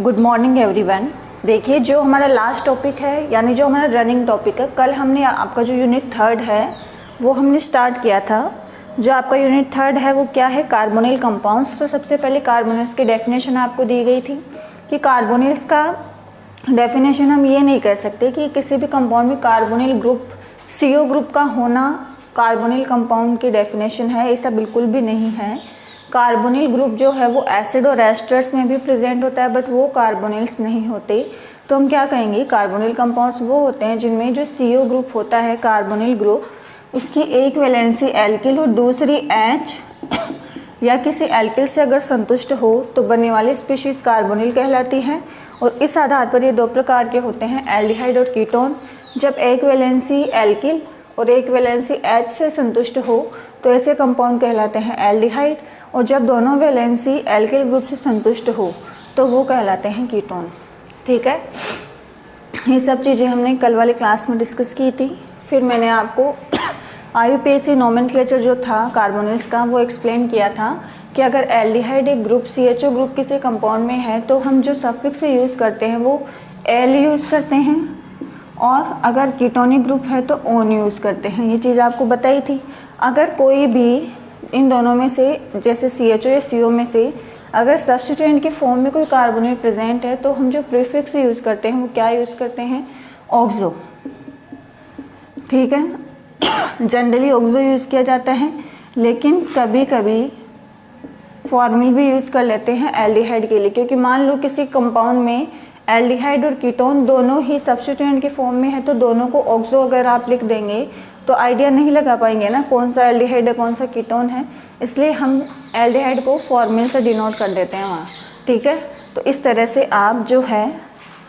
Good morning everyone. देखिए, जो हमारा लास्ट टॉपिक है यानी जो हमारा रनिंग टॉपिक है, कल हमने आपका जो यूनिट थर्ड है वो हमने स्टार्ट किया था। जो आपका यूनिट थर्ड है वो क्या है? Carbonyl compounds. तो सबसे पहले कार्बोनिल्स की डेफिनेशन आपको दी गई थी कि कार्बोनिल्स का डेफिनेशन हम ये नहीं कह सकते कि किसी भी कंपाउंड में कार्बोनिल ग्रुप CO ग्रुप का होना कार्बोनिल कंपाउंड की डेफिनेशन है, ऐसा बिल्कुल भी नहीं है। कार्बोनिल ग्रुप जो है वो एसिड और एस्टर्स में भी प्रेजेंट होता है, बट वो कार्बोनिल्स नहीं होते। तो हम क्या कहेंगे? कार्बोनिल कंपाउंड्स वो होते हैं जिनमें जो CO ग्रुप होता है, कार्बोनिल ग्रुप, उसकी एक वैलेंसी एल्किल और दूसरी H या किसी एल्किल से अगर संतुष्ट हो तो बनने वाली स्पीशीज कार्बोनिल कहलाती है। और इस आधार पर ये दो प्रकार के होते हैं, एल्डिहाइड और कीटोन। जब एक वैलेंसी एल्किल और एक वैलेंसी H से संतुष्ट हो तो ऐसे कंपाउंड कहलाते हैं एल्डिहाइड, और जब दोनों वैलेंसी एल्किल ग्रुप से संतुष्ट हो तो वो कहलाते हैं कीटोन। ठीक है, ये सब चीज़ें हमने कल वाली क्लास में डिस्कस की थी। फिर मैंने आपको IUPAC नोमेनक्लेचर जो था कार्बोनिल्स का वो एक्सप्लेन किया था कि अगर एल्डिहाइड एक ग्रुप CHO ग्रुप किसी कंपाउंड में है तो हम जो सफिक्स यूज़ करते हैं वो एल यूज़ करते हैं, और अगर कीटोनिक ग्रुप है तो ओन यूज़ करते हैं। ये चीज़ आपको बताई थी। अगर कोई भी इन दोनों में से, जैसे CHO या CO में से अगर सब्स्टिट्यूएंट के फॉर्म में कोई कार्बोनेट प्रेजेंट है तो हम जो प्रीफिक्स यूज़ करते हैं वो क्या यूज़ करते हैं? ऑक्सो। ठीक है, जनरली ऑक्सो यूज़ किया जाता है, लेकिन कभी कभी फॉर्मिल भी यूज़ कर लेते हैं एल्डिहाइड के लिए, क्योंकि मान लो किसी कंपाउंड में एल्डिहाइड और कीटोन दोनों ही सब्स्टिट्यूएंट के फॉर्म में है तो दोनों को ऑक्सो अगर आप लिख देंगे तो आइडिया नहीं लगा पाएंगे ना कौन सा एल्डिहाइड है कौन सा कीटोन है, इसलिए हम एल्डिहाइड को फॉर्मिल से डिनोट कर देते हैं वहाँ। ठीक है, तो इस तरह से आप जो है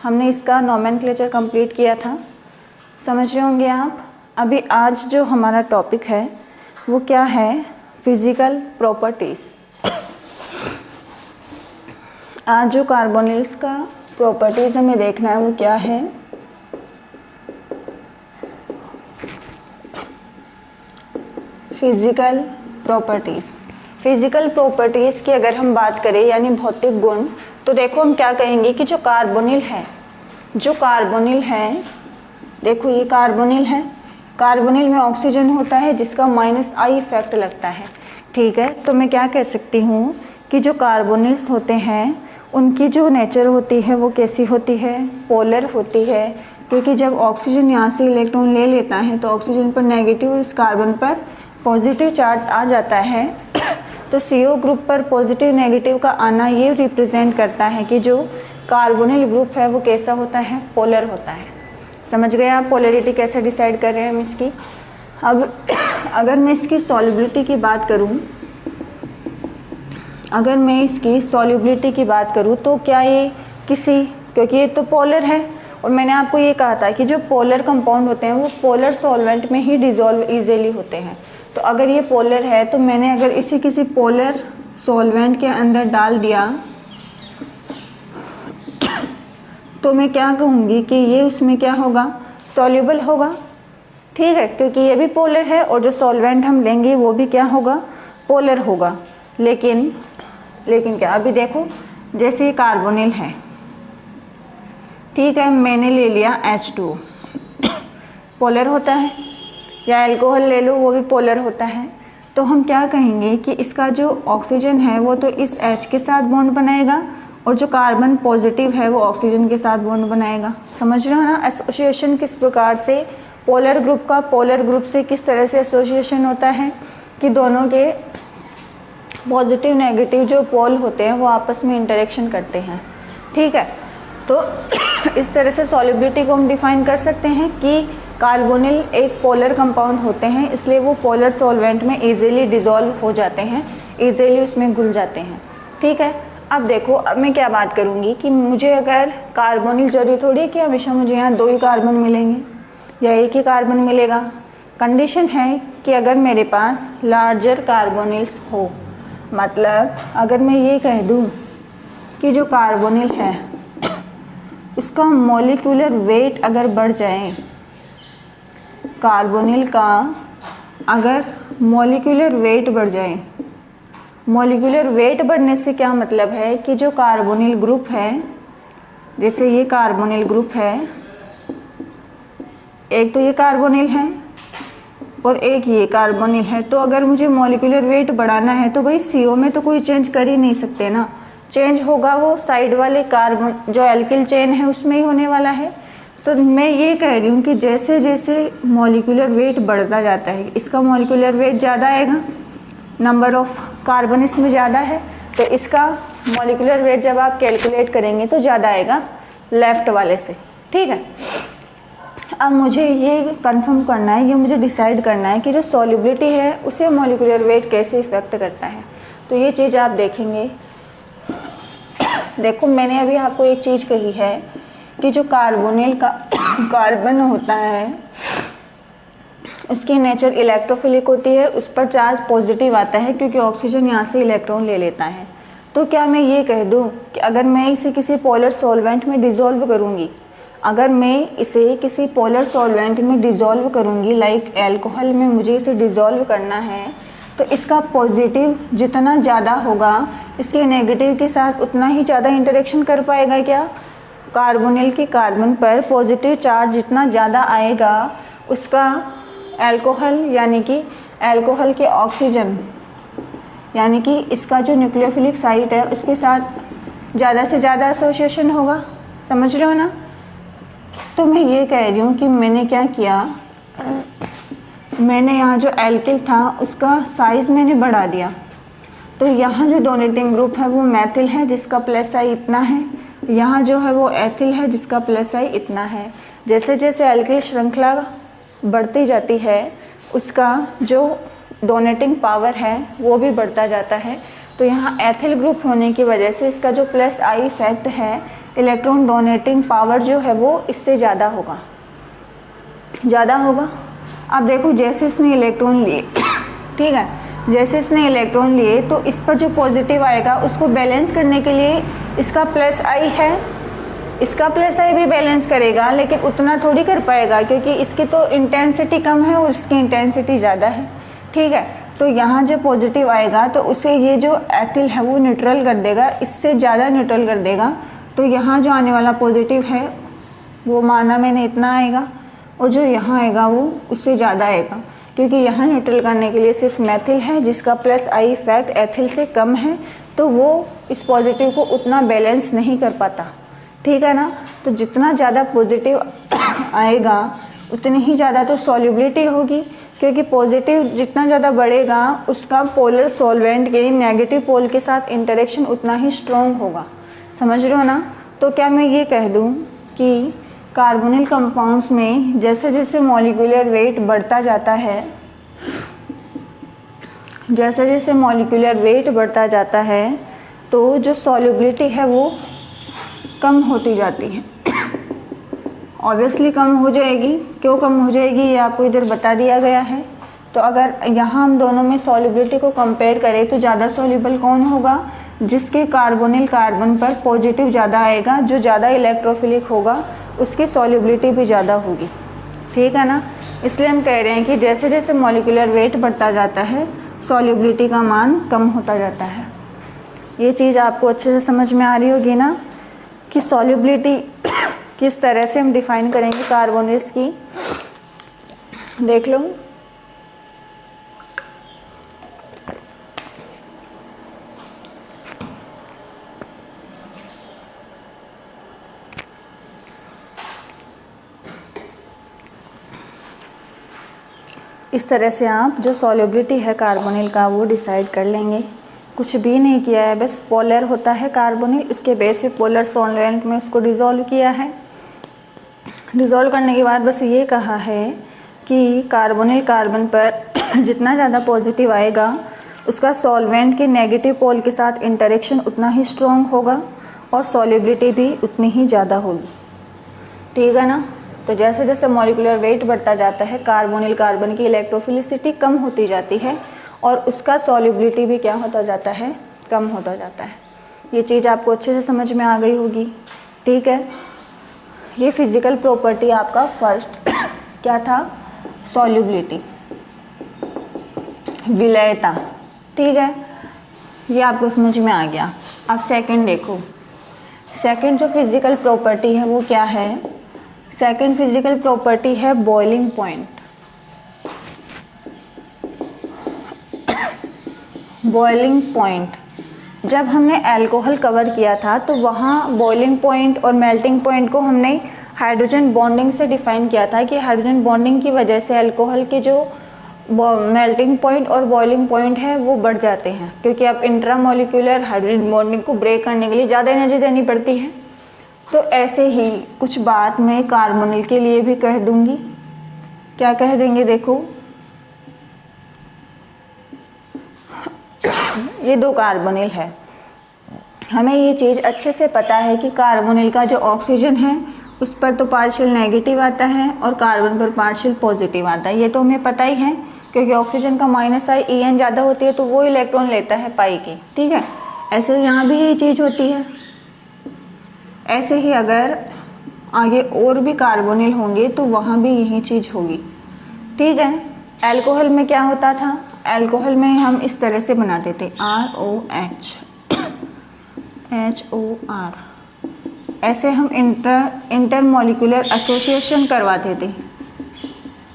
हमने इसका नोमेनक्लेचर कंप्लीट किया था, समझ रहे होंगे आप। अभी आज जो हमारा टॉपिक है वो क्या है? Physical properties. आज जो कार्बोनिल्स का प्रॉपर्टीज़ हमें देखना है वो क्या है? Physical properties. फिजिकल प्रॉपर्टीज़ की अगर हम बात करें यानी भौतिक गुण, तो देखो हम क्या कहेंगे कि जो कार्बोनिल है, देखो ये कार्बोनिल है, कार्बोनिल में ऑक्सीजन होता है जिसका -I इफेक्ट लगता है। ठीक है, तो मैं क्या कह सकती हूँ कि जो कार्बोनिल्स होते हैं उनकी जो नेचर होती है वो कैसी होती है? पोलर होती है, क्योंकि जब ऑक्सीजन यहाँ से इलेक्ट्रॉन ले लेता है तो ऑक्सीजन पर नेगेटिव और इस कार्बन पर पॉजिटिव चार्ज आ जाता है। तो CO ग्रुप पर पॉजिटिव नेगेटिव का आना ये रिप्रेजेंट करता है कि जो कार्बोनिल ग्रुप है वो कैसा होता है? पोलर होता है। समझ गए आप पोलैरिटी कैसे डिसाइड कर रहे हैं हम इसकी? अब अगर मैं इसकी सॉल्युबिलिटी की बात करूं, तो क्या ये क्योंकि ये तो पोलर है, और मैंने आपको ये कहा था कि जो पोलर कंपाउंड होते हैं वो पोलर सॉल्वेंट में ही डिसॉल्व इजीली होते हैं। तो अगर ये पोलर है तो मैंने अगर इसे किसी पोलर सॉल्वेंट के अंदर डाल दिया तो मैं क्या कहूँगी कि ये उसमें क्या होगा? सॉल्युबल होगा। ठीक है, क्योंकि ये भी पोलर है और जो सॉल्वेंट हम लेंगे वो भी क्या होगा? पोलर होगा। लेकिन क्या, अभी देखो जैसे ये कार्बोनिल है, ठीक है, मैंने ले लिया H2, पोलर होता है, या अल्कोहल ले लो वो भी पोलर होता है। तो हम क्या कहेंगे कि इसका जो ऑक्सीजन है वो तो इस H के साथ बॉन्ड बनाएगा और जो कार्बन पॉजिटिव है वो ऑक्सीजन के साथ बॉन्ड बनाएगा। समझ रहे हो ना एसोसिएशन किस प्रकार से पोलर ग्रुप का पोलर ग्रुप से किस तरह से एसोसिएशन होता है कि दोनों के पॉजिटिव नेगेटिव जो पोल होते हैं वो आपस में इंटरेक्शन करते हैं। ठीक है, तो इस तरह से सॉल्युबिलिटी को हम डिफाइन कर सकते हैं कि कार्बोनिल एक पोलर कंपाउंड होते हैं, इसलिए वो पोलर सॉल्वेंट में इजीली डिसॉल्व हो जाते हैं, इजीली उसमें घुल जाते हैं। ठीक है, अब देखो, अब मैं क्या बात करूँगी कि मुझे अगर कार्बोनिल जरूरी थोड़ी है कि हमेशा मुझे यहाँ 2 ही कार्बन मिलेंगे या 1 ही कार्बन मिलेगा। कंडीशन है कि अगर मेरे पास लार्जर कार्बोनिल्स हो, मतलब अगर मैं ये कह दूँ कि जो कार्बोनिल है उसका मॉलिक्यूलर वेट अगर बढ़ जाए, कार्बोनिल का अगर मॉलिक्यूलर वेट बढ़ जाए, मॉलिक्यूलर वेट बढ़ने से क्या मतलब है कि जो कार्बोनिल ग्रुप है जैसे ये कार्बोनिल ग्रुप है, एक तो ये कार्बोनिल है और एक ये कार्बोनिल है। तो अगर मुझे मॉलिक्यूलर वेट बढ़ाना है तो भाई CO में तो कोई चेंज कर ही नहीं सकते ना, चेंज होगा वो साइड वाले कार्बन जो एल्किल चेन है उसमें ही होने वाला है। तो मैं ये कह रही हूँ कि जैसे जैसे मॉलिक्यूलर वेट बढ़ता जाता है, इसका मॉलिक्यूलर वेट ज़्यादा आएगा, नंबर ऑफ कार्बन इसमें ज़्यादा है, तो इसका मॉलिक्यूलर वेट जब आप कैलकुलेट करेंगे तो ज़्यादा आएगा लेफ़्ट वाले से। ठीक है, अब मुझे ये कंफर्म करना है, ये मुझे डिसाइड करना है कि जो सॉल्युबिलिटी है उसे मॉलिक्यूलर वेट कैसे इफेक्ट करता है। तो ये चीज़ आप देखेंगे। देखो मैंने अभी आपको एक चीज़ कही है कि जो कार्बोनिल का कार्बन होता है उसकी नेचर इलेक्ट्रोफिलिक होती है, उस पर चार्ज पॉजिटिव आता है क्योंकि ऑक्सीजन यहाँ से इलेक्ट्रॉन ले लेता है। तो क्या मैं ये कह दूँ कि अगर मैं इसे किसी पोलर सॉल्वेंट में डिज़ोल्व करूँगी, अगर मैं इसे किसी पोलर सॉल्वेंट में डिज़ोल्व करूँगी, लाइक एल्कोहल में मुझे इसे डिज़ोल्व करना है, तो इसका पॉजिटिव जितना ज़्यादा होगा इसके नेगेटिव के साथ उतना ही ज़्यादा इंटरेक्शन कर पाएगा। क्या कार्बोनिल के कार्बन पर पॉजिटिव चार्ज जितना ज़्यादा आएगा उसका एल्कोहल यानी कि एल्कोहल के ऑक्सीजन यानी कि इसका जो न्यूक्लियोफिलिक साइट है उसके साथ ज़्यादा से ज़्यादा एसोसिएशन होगा। समझ रहे हो ना? तो मैं ये कह रही हूँ कि मैंने क्या किया, मैंने यहाँ जो एल्किल था उसका साइज़ मैंने बढ़ा दिया। तो यहाँ जो डोनेटिंग ग्रुप है वो मैथिल है जिसका प्लस आई इतना है, यहाँ जो है वो एथिल है जिसका प्लस आई इतना है। जैसे जैसे एल्किल श्रृंखला बढ़ती जाती है उसका जो डोनेटिंग पावर है वो भी बढ़ता जाता है। तो यहाँ एथिल ग्रुप होने की वजह से इसका जो प्लस आई इफेक्ट है, इलेक्ट्रॉन डोनेटिंग पावर जो है वो इससे ज़्यादा होगा, ज़्यादा होगा। अब देखो जैसे इसने इलेक्ट्रॉन लिए, ठीक है, जैसे इसने इलेक्ट्रॉन लिए तो इस पर जो पॉजिटिव आएगा उसको बैलेंस करने के लिए इसका प्लस आई है, इसका प्लस आई भी बैलेंस करेगा, लेकिन उतना थोड़ी कर पाएगा क्योंकि इसकी तो इंटेंसिटी कम है और इसकी इंटेंसिटी ज़्यादा है। ठीक है, तो यहाँ जब पॉजिटिव आएगा तो उसे ये जो एथिल है वो न्यूट्रल कर देगा, इससे ज़्यादा न्यूट्रल कर देगा। तो यहाँ जो आने वाला पॉजिटिव है वो माना मैंने इतना आएगा और जो यहाँ आएगा वो उससे ज़्यादा आएगा क्योंकि यहाँ न्यूट्रल करने के लिए सिर्फ मैथिल है जिसका प्लस आई इफेक्ट एथिल से कम है, तो वो इस पॉजिटिव को उतना बैलेंस नहीं कर पाता। ठीक है ना? तो जितना ज़्यादा पॉजिटिव आएगा उतनी ही ज़्यादा तो सॉल्युबिलिटी होगी क्योंकि पॉजिटिव जितना ज़्यादा बढ़ेगा उसका पोलर सॉल्वेंट के नेगेटिव पोल के साथ इंटरेक्शन उतना ही स्ट्रॉन्ग होगा। समझ रहे हो ना? तो क्या मैं ये कह दूँ कि कार्बोनिल कंपाउंड्स में जैसे जैसे मॉलिक्यूलर वेट बढ़ता जाता है, जैसे जैसे मॉलिक्यूलर वेट बढ़ता जाता है तो जो सॉल्युबिलिटी है वो कम होती जाती है। ऑब्वियसली कम हो जाएगी। क्यों कम हो जाएगी ये आपको इधर बता दिया गया है। तो अगर यहाँ हम दोनों में सॉल्युबिलिटी को कंपेयर करें तो ज़्यादा सॉल्युबल कौन होगा? जिसके कार्बोनिल कार्बन पर पॉजिटिव ज़्यादा आएगा, जो ज़्यादा इलेक्ट्रोफिलिक होगा उसकी सॉल्युबिलिटी भी ज़्यादा होगी। ठीक है ना? इसलिए हम कह रहे हैं कि जैसे जैसे मॉलिक्यूलर वेट बढ़ता जाता है सॉल्युबिलिटी का मान कम होता जाता है। ये चीज़ आपको अच्छे से समझ में आ रही होगी ना कि सॉल्युबिलिटी किस तरह से हम डिफाइन करेंगे कार्बोनिल्स की। देख लो, इस तरह से आप जो सॉल्युबिलिटी है कार्बोनिल का वो डिसाइड कर लेंगे। कुछ भी नहीं किया है, बस पोलर होता है कार्बोनिल, इसके बेस पे पोलर सॉल्वेंट में उसको डिज़ोल्व किया है। डिज़ोल्व करने के बाद बस ये कहा है कि कार्बोनिल कार्बन पर जितना ज़्यादा पॉजिटिव आएगा उसका सॉल्वेंट के नेगेटिव पोल के साथ इंटरेक्शन उतना ही स्ट्रॉन्ग होगा और सॉल्युबिलिटी भी उतनी ही ज़्यादा होगी। ठीक है ना? तो जैसे जैसे मॉलिक्यूलर वेट बढ़ता जाता है कार्बोनिल कार्बन की इलेक्ट्रोफिलिसिटी कम होती जाती है और उसका सॉल्युबिलिटी भी क्या होता जाता है? कम होता जाता है। ये चीज़ आपको अच्छे से समझ में आ गई होगी। ठीक है, ये फिज़िकल प्रॉपर्टी आपका फर्स्ट क्या था? सॉल्युबिलिटी, विलयता। ठीक है, ये आपको समझ में आ गया। अब सेकंड देखो, सेकंड जो फिजिकल प्रॉपर्टी है वो क्या है? सेकंड फिजिकल प्रॉपर्टी है बॉइलिंग पॉइंट। बॉइलिंग पॉइंट, जब हमने अल्कोहल कवर किया था तो वहाँ बॉइलिंग पॉइंट और मेल्टिंग पॉइंट को हमने हाइड्रोजन बॉन्डिंग से डिफाइन किया था कि हाइड्रोजन बॉन्डिंग की वजह से अल्कोहल के जो मेल्टिंग पॉइंट और बॉइलिंग पॉइंट है वो बढ़ जाते हैं, क्योंकि अब इंट्रामोलिकुलर हाइड्रोजन बॉन्डिंग को ब्रेक करने के लिए ज़्यादा एनर्जी देनी पड़ती है। तो ऐसे ही कुछ बात मैं कार्बोनिल के लिए भी कह दूंगी। क्या कह देंगे? देखो, ये दो कार्बोनिल है, हमें ये चीज़ अच्छे से पता है कि कार्बोनिल का जो ऑक्सीजन है उस पर तो पार्शियल नेगेटिव आता है और कार्बन पर पार्शियल पॉजिटिव आता है। ये तो हमें पता ही है, क्योंकि ऑक्सीजन का -I En ज़्यादा होती है तो वो इलेक्ट्रॉन लेता है पाई की, ठीक है। ऐसे यहाँ भी यही चीज़ होती है। ऐसे ही अगर आगे और भी कार्बोनिल होंगे तो वहाँ भी यही चीज़ होगी, ठीक है। अल्कोहल में क्या होता था? अल्कोहल में हम इस तरह से बनाते थे ROH, HOR, ऐसे हम इंटरमोलिकुलर एसोसिएशन करवाते थे,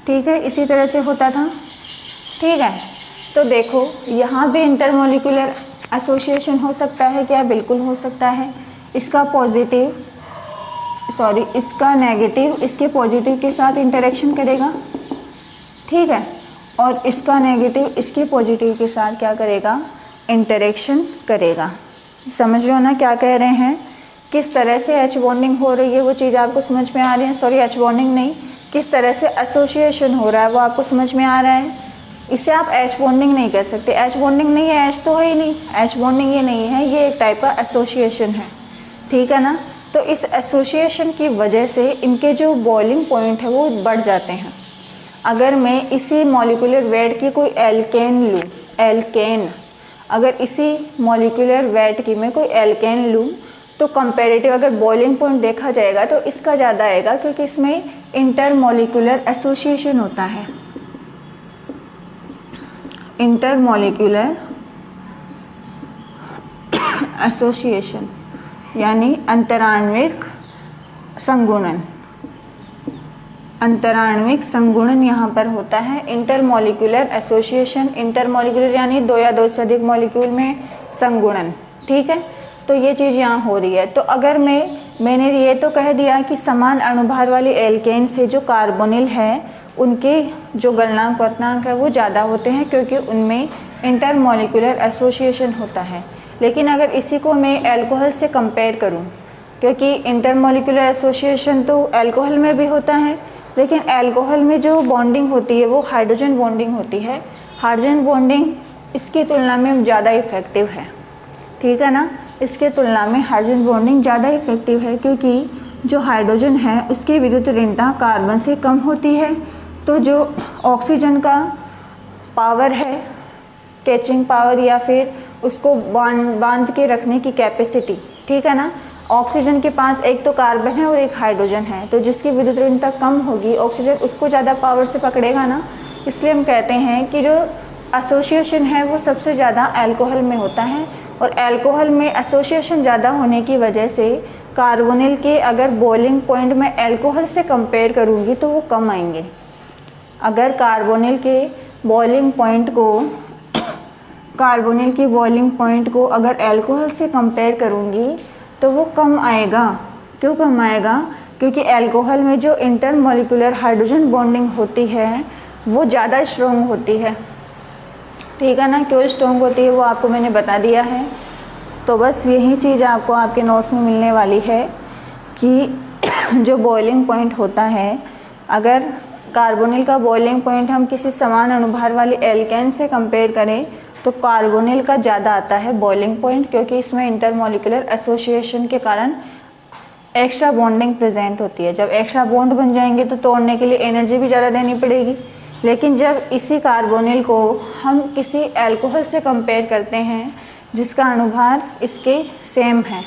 ठीक है। इसी तरह से होता था, ठीक है। तो देखो यहाँ भी इंटरमोलिकुलर एसोसिएशन हो सकता है क्या? बिल्कुल हो सकता है। इसका इसका नेगेटिव इसके पॉजिटिव के साथ इंटरेक्शन करेगा, ठीक है, और इसका नेगेटिव इसके पॉजिटिव के साथ क्या करेगा? इंटरेक्शन करेगा। समझ रहे हो ना क्या कह रहे हैं? किस तरह से H बॉन्डिंग हो रही है वो चीज़ आपको समझ में आ रही है? सॉरी, H बॉन्डिंग नहीं, किस तरह से एसोसिएशन हो रहा है वो आपको समझ में आ रहा है। इसे आप H बॉन्डिंग नहीं कह सकते। H बॉन्डिंग नहीं है, H तो है ही नहीं, H बॉन्डिंग ये नहीं है, ये एक टाइप का एसोसिएशन है, ठीक है ना। तो इस एसोसिएशन की वजह से इनके जो बॉइलिंग पॉइंट है वो बढ़ जाते हैं। अगर मैं इसी मॉलिक्यूलर वेट की कोई एल्केन लूँ, एल्केन, अगर इसी मॉलिक्यूलर वेट की मैं कोई एल्केन लूँ तो कंपैरेटिव अगर बॉइलिंग पॉइंट देखा जाएगा तो इसका ज़्यादा आएगा, क्योंकि इसमें इंटरमॉलिक्यूलर एसोसिएशन होता है। इंटरमॉलिक्यूलर एसोसिएशन यानी अंतराण्विक संगुणन, अंतराण्विक संगुणन यहाँ पर होता है। इंटरमॉलिक्यूलर एसोसिएशन, इंटरमॉलिक्यूलर यानी दो या दो से अधिक मॉलिक्यूल में संगुणन, ठीक है। तो ये चीज़ यहाँ हो रही है। तो अगर मैंने ये तो कह दिया कि समान अणुभार वाली एल्केन से जो कार्बोनिल है उनके जो गलनांक वर्तनांक है वो ज़्यादा होते हैं, क्योंकि उनमें इंटरमॉलिक्यूलर एसोसिएशन होता है। लेकिन अगर इसी को मैं अल्कोहल से कंपेयर करूँ, क्योंकि इंटरमॉलिक्यूलर एसोसिएशन तो अल्कोहल में भी होता है, लेकिन अल्कोहल में जो बॉन्डिंग होती है वो हाइड्रोजन बॉन्डिंग होती है। हाइड्रोजन बॉन्डिंग इसकी तुलना में ज़्यादा इफ़ेक्टिव है, ठीक है ना। इसके तुलना में हाइड्रोजन बॉन्डिंग ज़्यादा इफ़ेक्टिव है, क्योंकि जो हाइड्रोजन है उसकी विद्युत ऋणता कार्बन से कम होती है। तो जो ऑक्सीजन का पावर है, कैचिंग पावर या फिर उसको बांध के रखने की कैपेसिटी, ठीक है ना, ऑक्सीजन के पास एक तो कार्बन है और एक हाइड्रोजन है, तो जिसकी विद्युत ऋणता कम होगी ऑक्सीजन उसको ज़्यादा पावर से पकड़ेगा ना। इसलिए हम कहते हैं कि जो एसोसिएशन है वो सबसे ज़्यादा अल्कोहल में होता है, और अल्कोहल में एसोसिएशन ज़्यादा होने की वजह से कार्बोनिल के अगर बॉइलिंग पॉइंट में अल्कोहल से कंपेयर करूँगी तो वो कम आएंगे। अगर कार्बोनिल के बॉइलिंग पॉइंट को अगर अल्कोहल से कंपेयर करूँगी तो वो कम आएगा। क्यों कम आएगा? क्योंकि अल्कोहल में जो इंटरमॉलिक्यूलर हाइड्रोजन बॉन्डिंग होती है वो ज़्यादा स्ट्रॉन्ग होती है, ठीक है ना। क्यों स्ट्रॉन्ग होती है वो आपको मैंने बता दिया है। तो बस यही चीज़ आपको आपके नोट्स में मिलने वाली है कि जो बॉइलिंग पॉइंट होता है, अगर कार्बोनिल का बॉइलिंग पॉइंट हम किसी समान अणुभार वाली एल्केन से कंपेयर करें तो कार्बोनिल का ज़्यादा आता है बॉइलिंग पॉइंट, क्योंकि इसमें इंटरमॉलिक्यूलर एसोसिएशन के कारण एक्स्ट्रा बॉन्डिंग प्रेजेंट होती है। जब एक्स्ट्रा बॉन्ड बन जाएंगे तो तोड़ने के लिए एनर्जी भी ज़्यादा देनी पड़ेगी। लेकिन जब इसी कार्बोनिल को हम किसी अल्कोहल से कंपेयर करते हैं जिसका अणुभार इसके सेम है,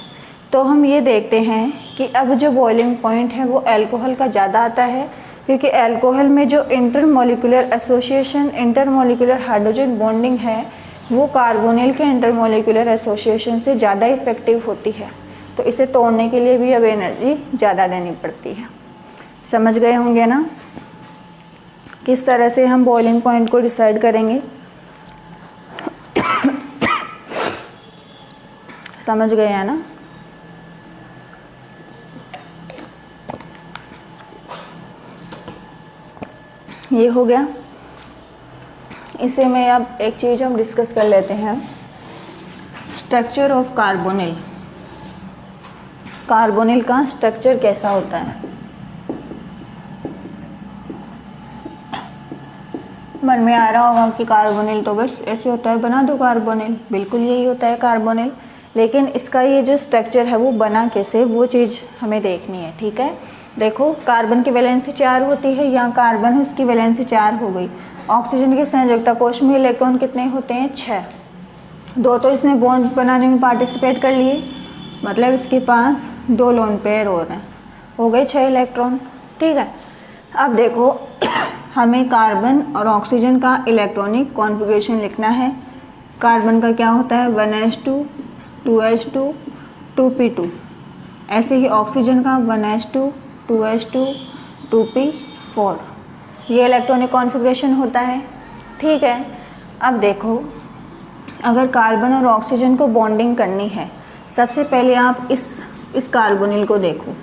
तो हम ये देखते हैं कि अब जो बॉइलिंग पॉइंट है वो अल्कोहल का ज़्यादा आता है, क्योंकि अल्कोहल में जो intermolecular association, intermolecular hydrogen bonding है वो कार्बोनिल के इंटरमॉलिक्यूलर एसोसिएशन से ज़्यादा इफेक्टिव होती है। तो इसे तोड़ने के लिए भी अब एनर्जी ज़्यादा देनी पड़ती है। समझ गए होंगे ना किस तरह से हम बॉइलिंग पॉइंट को डिसाइड करेंगे। समझ गए हैं ना। ये हो गया। इसे में अब एक चीज़ हम डिस्कस कर लेते हैं, स्ट्रक्चर ऑफ कार्बोनिल। कार्बोनिल का स्ट्रक्चर कैसा होता है। मन में आ रहा होगा कि कार्बोनिल तो बस ऐसे होता है, बना दो कार्बोनिल। बिल्कुल यही होता है कार्बोनिल, लेकिन इसका ये जो स्ट्रक्चर है वो बना कैसे, वो चीज़ हमें देखनी है। ठीक है, देखो कार्बन की वैलेंसी 4 होती है, यहाँ कार्बन है उसकी वैलेंसी 4 हो गई। ऑक्सीजन के संयोजकता कोश में इलेक्ट्रॉन कितने होते हैं, 6। 2 तो इसने बॉन्ड बनाने में पार्टिसिपेट कर लिए, मतलब इसके पास 2 लोन पेयर हो रहे हैं, हो गए 6 इलेक्ट्रॉन। ठीक है, अब देखो हमें कार्बन और ऑक्सीजन का इलेक्ट्रॉनिक कॉन्फ़िगरेशन लिखना है। कार्बन का क्या होता है 1s2 2s2 2p2, ऐसे ही ऑक्सीजन का 1s2 2s2 2p4, ये इलेक्ट्रॉनिक कॉन्फ़िगरेशन होता है। ठीक है, अब देखो अगर कार्बन और ऑक्सीजन को बॉन्डिंग करनी है, सबसे पहले आप इस कार्बोनिल को देखो।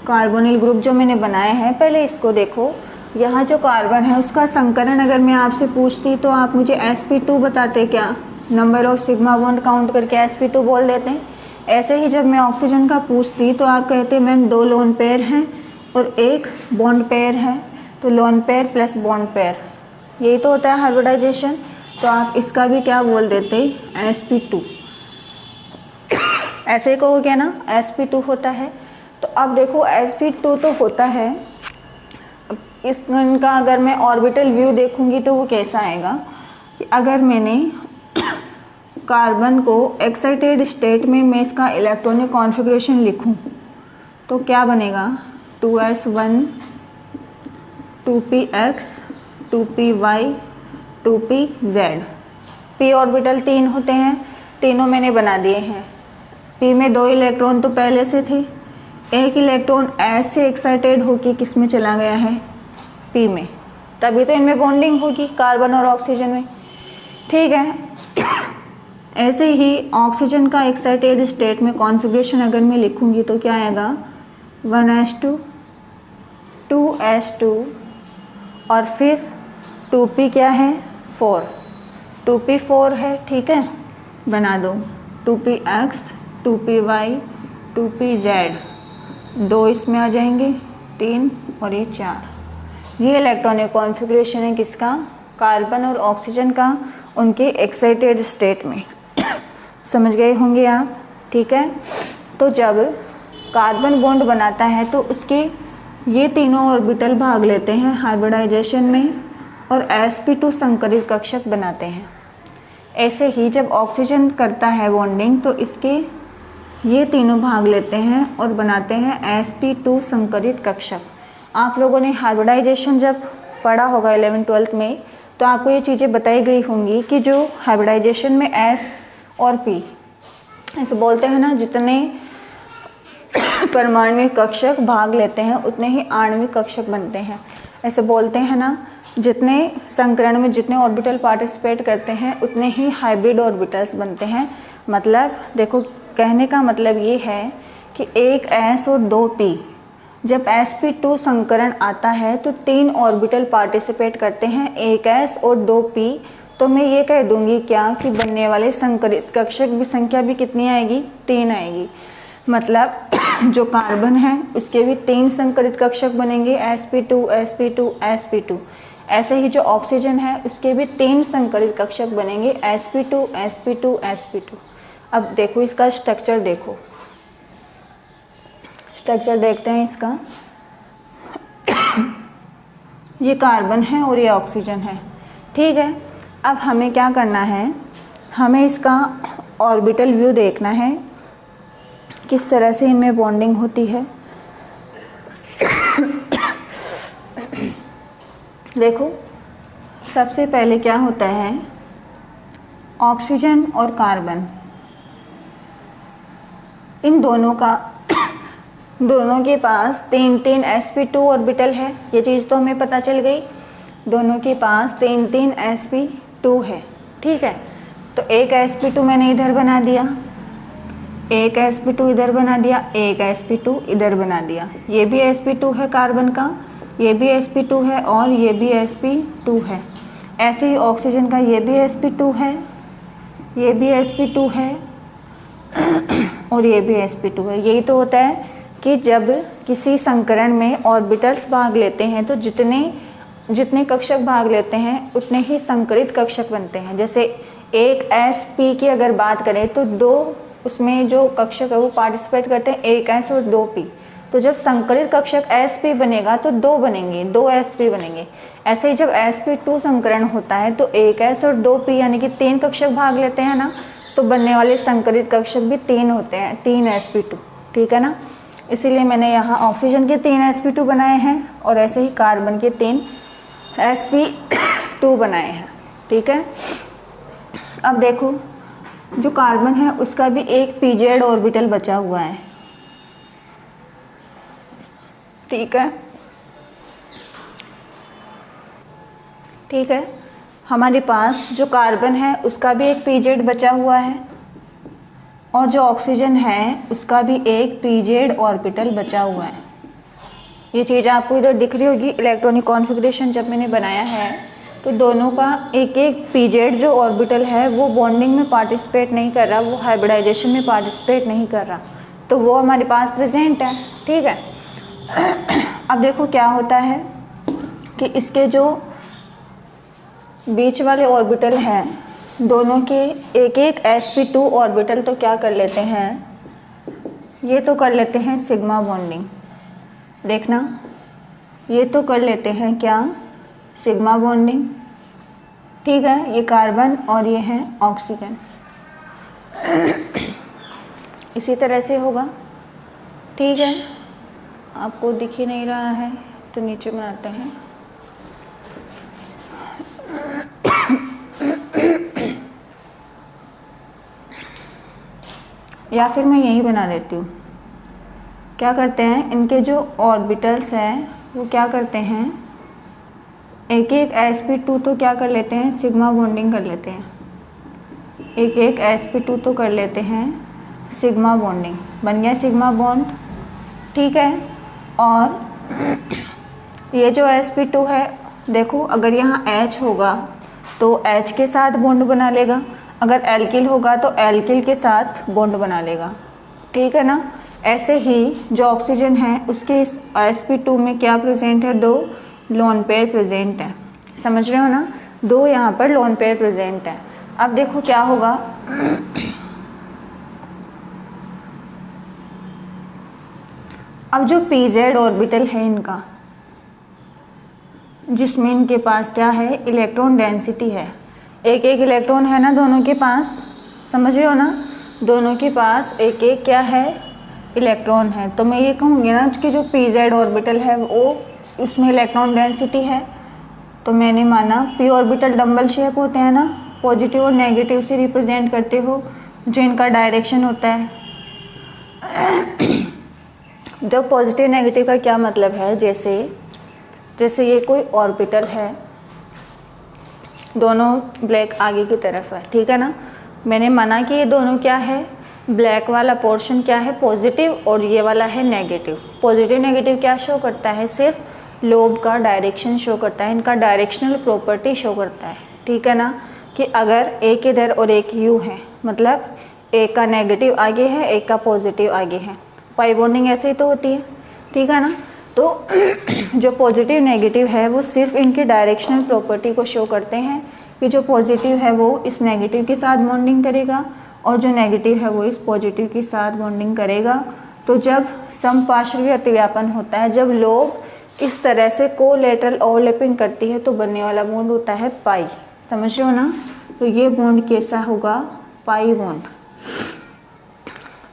कार्बोनिल ग्रुप जो मैंने बनाए हैं, पहले इसको देखो। यहाँ जो कार्बन है उसका संकरण अगर मैं आपसे पूछती तो आप मुझे sp2 बताते क्या, number of sigma bond count करके sp2 बोल देते हैं। ऐसे ही जब मैं ऑक्सीजन का पूछती तो आप कहते मैम 2 लोन पेयर हैं और 1 बॉन्ड पेयर है, तो lone pair plus bond pair, यही तो होता है हाइब्रिडाइजेशन। तो आप इसका भी क्या बोल देते sp2, ऐसे ही कहोगे ना sp2 होता है। तो अब देखो sp2 तो होता है, इनका अगर मैं ऑर्बिटल व्यू देखूंगी तो वो कैसा आएगा कि अगर मैंने कार्बन को एक्साइटेड स्टेट में मैं इसका इलेक्ट्रॉनिक कॉन्फ़िगरेशन लिखूं तो क्या बनेगा 2s1 2px 2py 2pz। p orbital 3 होते हैं, तीनों मैंने बना दिए हैं। p में 2 इलेक्ट्रॉन तो पहले से थे, 1 इलेक्ट्रॉन s से एक्साइटेड होकर किस में चला गया है p में, तभी तो इनमें बॉन्डिंग होगी कार्बन और ऑक्सीजन में। ठीक है, ऐसे ही ऑक्सीजन का एक्साइटेड स्टेट में कॉन्फ़िगरेशन अगर मैं लिखूंगी तो क्या आएगा 1s2 2s2 और फिर 2p क्या है 4, 2p4 है। ठीक है, बना दो 2px 2py 2pz, 2 इसमें आ जाएंगे 3 और ये 4। ये इलेक्ट्रॉनिक कॉन्फ़िगरेशन है किसका, कार्बन और ऑक्सीजन का, उनके एक्साइटेड स्टेट में। समझ गए होंगे आप। ठीक है, तो जब कार्बन बॉन्ड बनाता है तो उसके ये तीनों ऑर्बिटल भाग लेते हैं हाइब्रिडाइजेशन में और sp2 संकरित कक्षक बनाते हैं। ऐसे ही जब ऑक्सीजन करता है बॉन्डिंग तो इसके ये तीनों भाग लेते हैं और बनाते हैं sp2 संकरित कक्षक। आप लोगों ने हाइब्रिडाइजेशन जब पढ़ा होगा 11th-12th में तो आपको ये चीज़ें बताई गई होंगी कि जो हाइब्रिडाइजेशन में S और P ऐसे बोलते हैं ना, जितने परमाणविक कक्षक भाग लेते हैं उतने ही आणविक कक्षक बनते हैं। ऐसे बोलते हैं ना, जितने संकरण में जितने ऑर्बिटल पार्टिसिपेट करते हैं उतने ही हाइब्रिड ऑर्बिटल्स बनते हैं। मतलब देखो कहने का मतलब ये है कि 1 S और 2 P, जब sp2 संकरण आता है तो 3 ऑर्बिटल पार्टिसिपेट करते हैं, 1 S और 2 P। तो मैं ये कह दूंगी क्या कि बनने वाले संकरित कक्षक भी संख्या भी कितनी आएगी 3 आएगी। मतलब जो कार्बन है उसके भी 3 संकरित कक्षक बनेंगे sp2 sp2 sp2। ऐसे ही जो ऑक्सीजन है उसके भी 3 संकरित कक्षक बनेंगे sp2 sp2 sp2। अब देखो इसका स्ट्रक्चर, देखो स्ट्रक्चर देखते हैं इसका। ये कार्बन है और ये ऑक्सीजन है। ठीक है, अब हमें क्या करना है, हमें इसका ऑर्बिटल व्यू देखना है किस तरह से इनमें बॉन्डिंग होती है। देखो सबसे पहले क्या होता है, ऑक्सीजन और कार्बन इन दोनों का दोनों के पास 3 sp2 ऑर्बिटल है, ये चीज़ तो हमें पता चल गई। दोनों के पास 3 sp2 है, ठीक है। तो एक sp2 मैंने इधर बना दिया, एक sp2 इधर बना दिया, एक sp2 इधर बना दिया। ये भी sp2 है कार्बन का, ये भी sp2 है और ये भी sp2 है। ऐसे ही ऑक्सीजन का ये भी sp2 है, ये भी sp2 है और ये भी sp2 है। यही तो होता है कि जब किसी संकरण में ऑर्बिटल्स भाग लेते हैं तो जितने कक्षक भाग लेते हैं उतने ही संकरित कक्षक बनते हैं। जैसे एक sp की अगर बात करें तो 2 उसमें जो कक्षक है वो पार्टिसिपेट करते हैं, एक s और 2p। तो जब संकरित कक्षक sp बनेगा तो 2 बनेंगे, 2 sp बनेंगे। ऐसे ही जब sp2 संकरण होता है तो एक s और 2p यानी कि 3 कक्षक भाग लेते हैं ना, तो बनने वाले संकरित कक्षक भी 3 होते हैं, 3 sp2, ठीक है ना। इसीलिए मैंने यहाँ ऑक्सीजन के 3 sp2 बनाए हैं और ऐसे ही कार्बन के 3 sp2 बनाए हैं, ठीक है। अब देखो जो कार्बन है उसका भी एक pz ऑर्बिटल बचा हुआ है, ठीक है, ठीक है। हमारे पास जो कार्बन है उसका भी एक pz बचा हुआ है और जो ऑक्सीजन है उसका भी एक pz ऑर्बिटल बचा हुआ है। ये चीज़ आपको इधर दिख रही होगी। इलेक्ट्रॉनिक कॉन्फ़िगरेशन जब मैंने बनाया है तो दोनों का एक एक pz जो ऑर्बिटल है वो बॉन्डिंग में पार्टिसिपेट नहीं कर रहा, वो हाइब्रिडाइजेशन में पार्टिसिपेट नहीं कर रहा, तो वो हमारे पास प्रेजेंट है, ठीक है। अब देखो क्या होता है कि इसके जो बीच वाले ऑर्बिटल हैं दोनों के एक एक sp2 ऑर्बिटल तो क्या कर लेते हैं, ये तो कर लेते हैं सिग्मा बॉन्डिंग। देखना, ये तो कर लेते हैं क्या, सिग्मा बॉन्डिंग, ठीक है। ये कार्बन और ये है ऑक्सीजन। इसी तरह से होगा, ठीक है। आपको दिख ही नहीं रहा है तो नीचे बनाते हैं। या फिर मैं यही बना देती हूँ। क्या करते हैं, इनके जो ऑर्बिटल्स हैं वो क्या करते हैं, एक एक sp2 तो क्या कर लेते हैं, सिग्मा बॉन्डिंग कर लेते हैं। एक एक sp2 तो कर लेते हैं सिग्मा बॉन्डिंग, बन गया सिग्मा बॉन्ड, ठीक है। और ये जो sp2 है, देखो अगर यहाँ H होगा तो H के साथ बॉन्ड बना लेगा, अगर एल्किल होगा तो एल्किल के साथ बॉन्ड बना लेगा, ठीक है ना। ऐसे ही जो ऑक्सीजन है उसके इस sp2 में क्या प्रेजेंट है, 2 लोन पेयर प्रेजेंट है, समझ रहे हो ना, 2 यहाँ पर लोन पेयर प्रेजेंट है। अब देखो क्या होगा, अब जो pz ऑर्बिटल है इनका, जिसमें इनके पास क्या है, इलेक्ट्रॉन डेंसिटी है, एक एक इलेक्ट्रॉन है ना दोनों के पास, समझ रहे हो ना, दोनों के पास एक एक क्या है, इलेक्ट्रॉन है। तो मैं ये कहूँगी ना कि जो pz ऑर्बिटल है वो उसमें इलेक्ट्रॉन डेंसिटी है, तो मैंने माना p ऑर्बिटल डंबल शेप होते हैं ना, पॉजिटिव और नेगेटिव से रिप्रेजेंट करते हो, जो इनका डायरेक्शन होता है। जो पॉजिटिव नेगेटिव का क्या मतलब है, जैसे ये कोई ऑर्बिटल है, दोनों ब्लैक आगे की तरफ है, ठीक है ना। मैंने माना कि ये दोनों क्या है, ब्लैक वाला पोर्शन क्या है, पॉजिटिव, और ये वाला है नेगेटिव। पॉजिटिव नेगेटिव क्या शो करता है, सिर्फ लोब का डायरेक्शन शो करता है, इनका डायरेक्शनल प्रॉपर्टी शो करता है, ठीक है ना। कि अगर एक इधर और एक यू है, मतलब एक का नेगेटिव आगे है, एक का पॉजिटिव आगे है, पाई बॉन्डिंग ऐसे ही तो होती है, ठीक है ना। तो जो पॉजिटिव नेगेटिव है वो सिर्फ इनकी डायरेक्शनल प्रॉपर्टी को शो करते हैं कि जो पॉजिटिव है वो इस नेगेटिव के साथ बॉन्डिंग करेगा और जो नेगेटिव है वो इस पॉजिटिव के साथ बॉन्डिंग करेगा। तो जब समपार्श्विक अतिव्यापन होता है, जब लोब इस तरह से कोलैटरल ओवरलैपिंग करती है तो बनने वाला बॉन्ड होता है पाई, समझ रहे हो ना। तो ये बॉन्ड कैसा होगा, पाई बॉन्ड।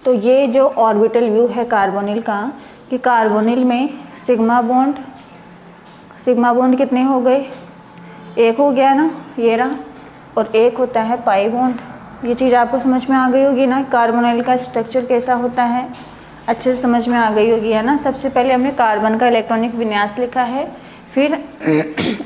तो ये जो ऑर्बिटल व्यू है कार्बोनिल का, कि कार्बोनिल में सिग्मा बॉन्ड कितने हो गए, एक हो गया ना, ये रहा, और एक होता है पाई बॉन्ड, ये चीज़ आपको समझ में आ गई होगी ना, कार्बोनिल का स्ट्रक्चर कैसा होता है, अच्छे से समझ में आ गई होगी है ना। सबसे पहले हमने कार्बन का इलेक्ट्रॉनिक विन्यास लिखा है, फिर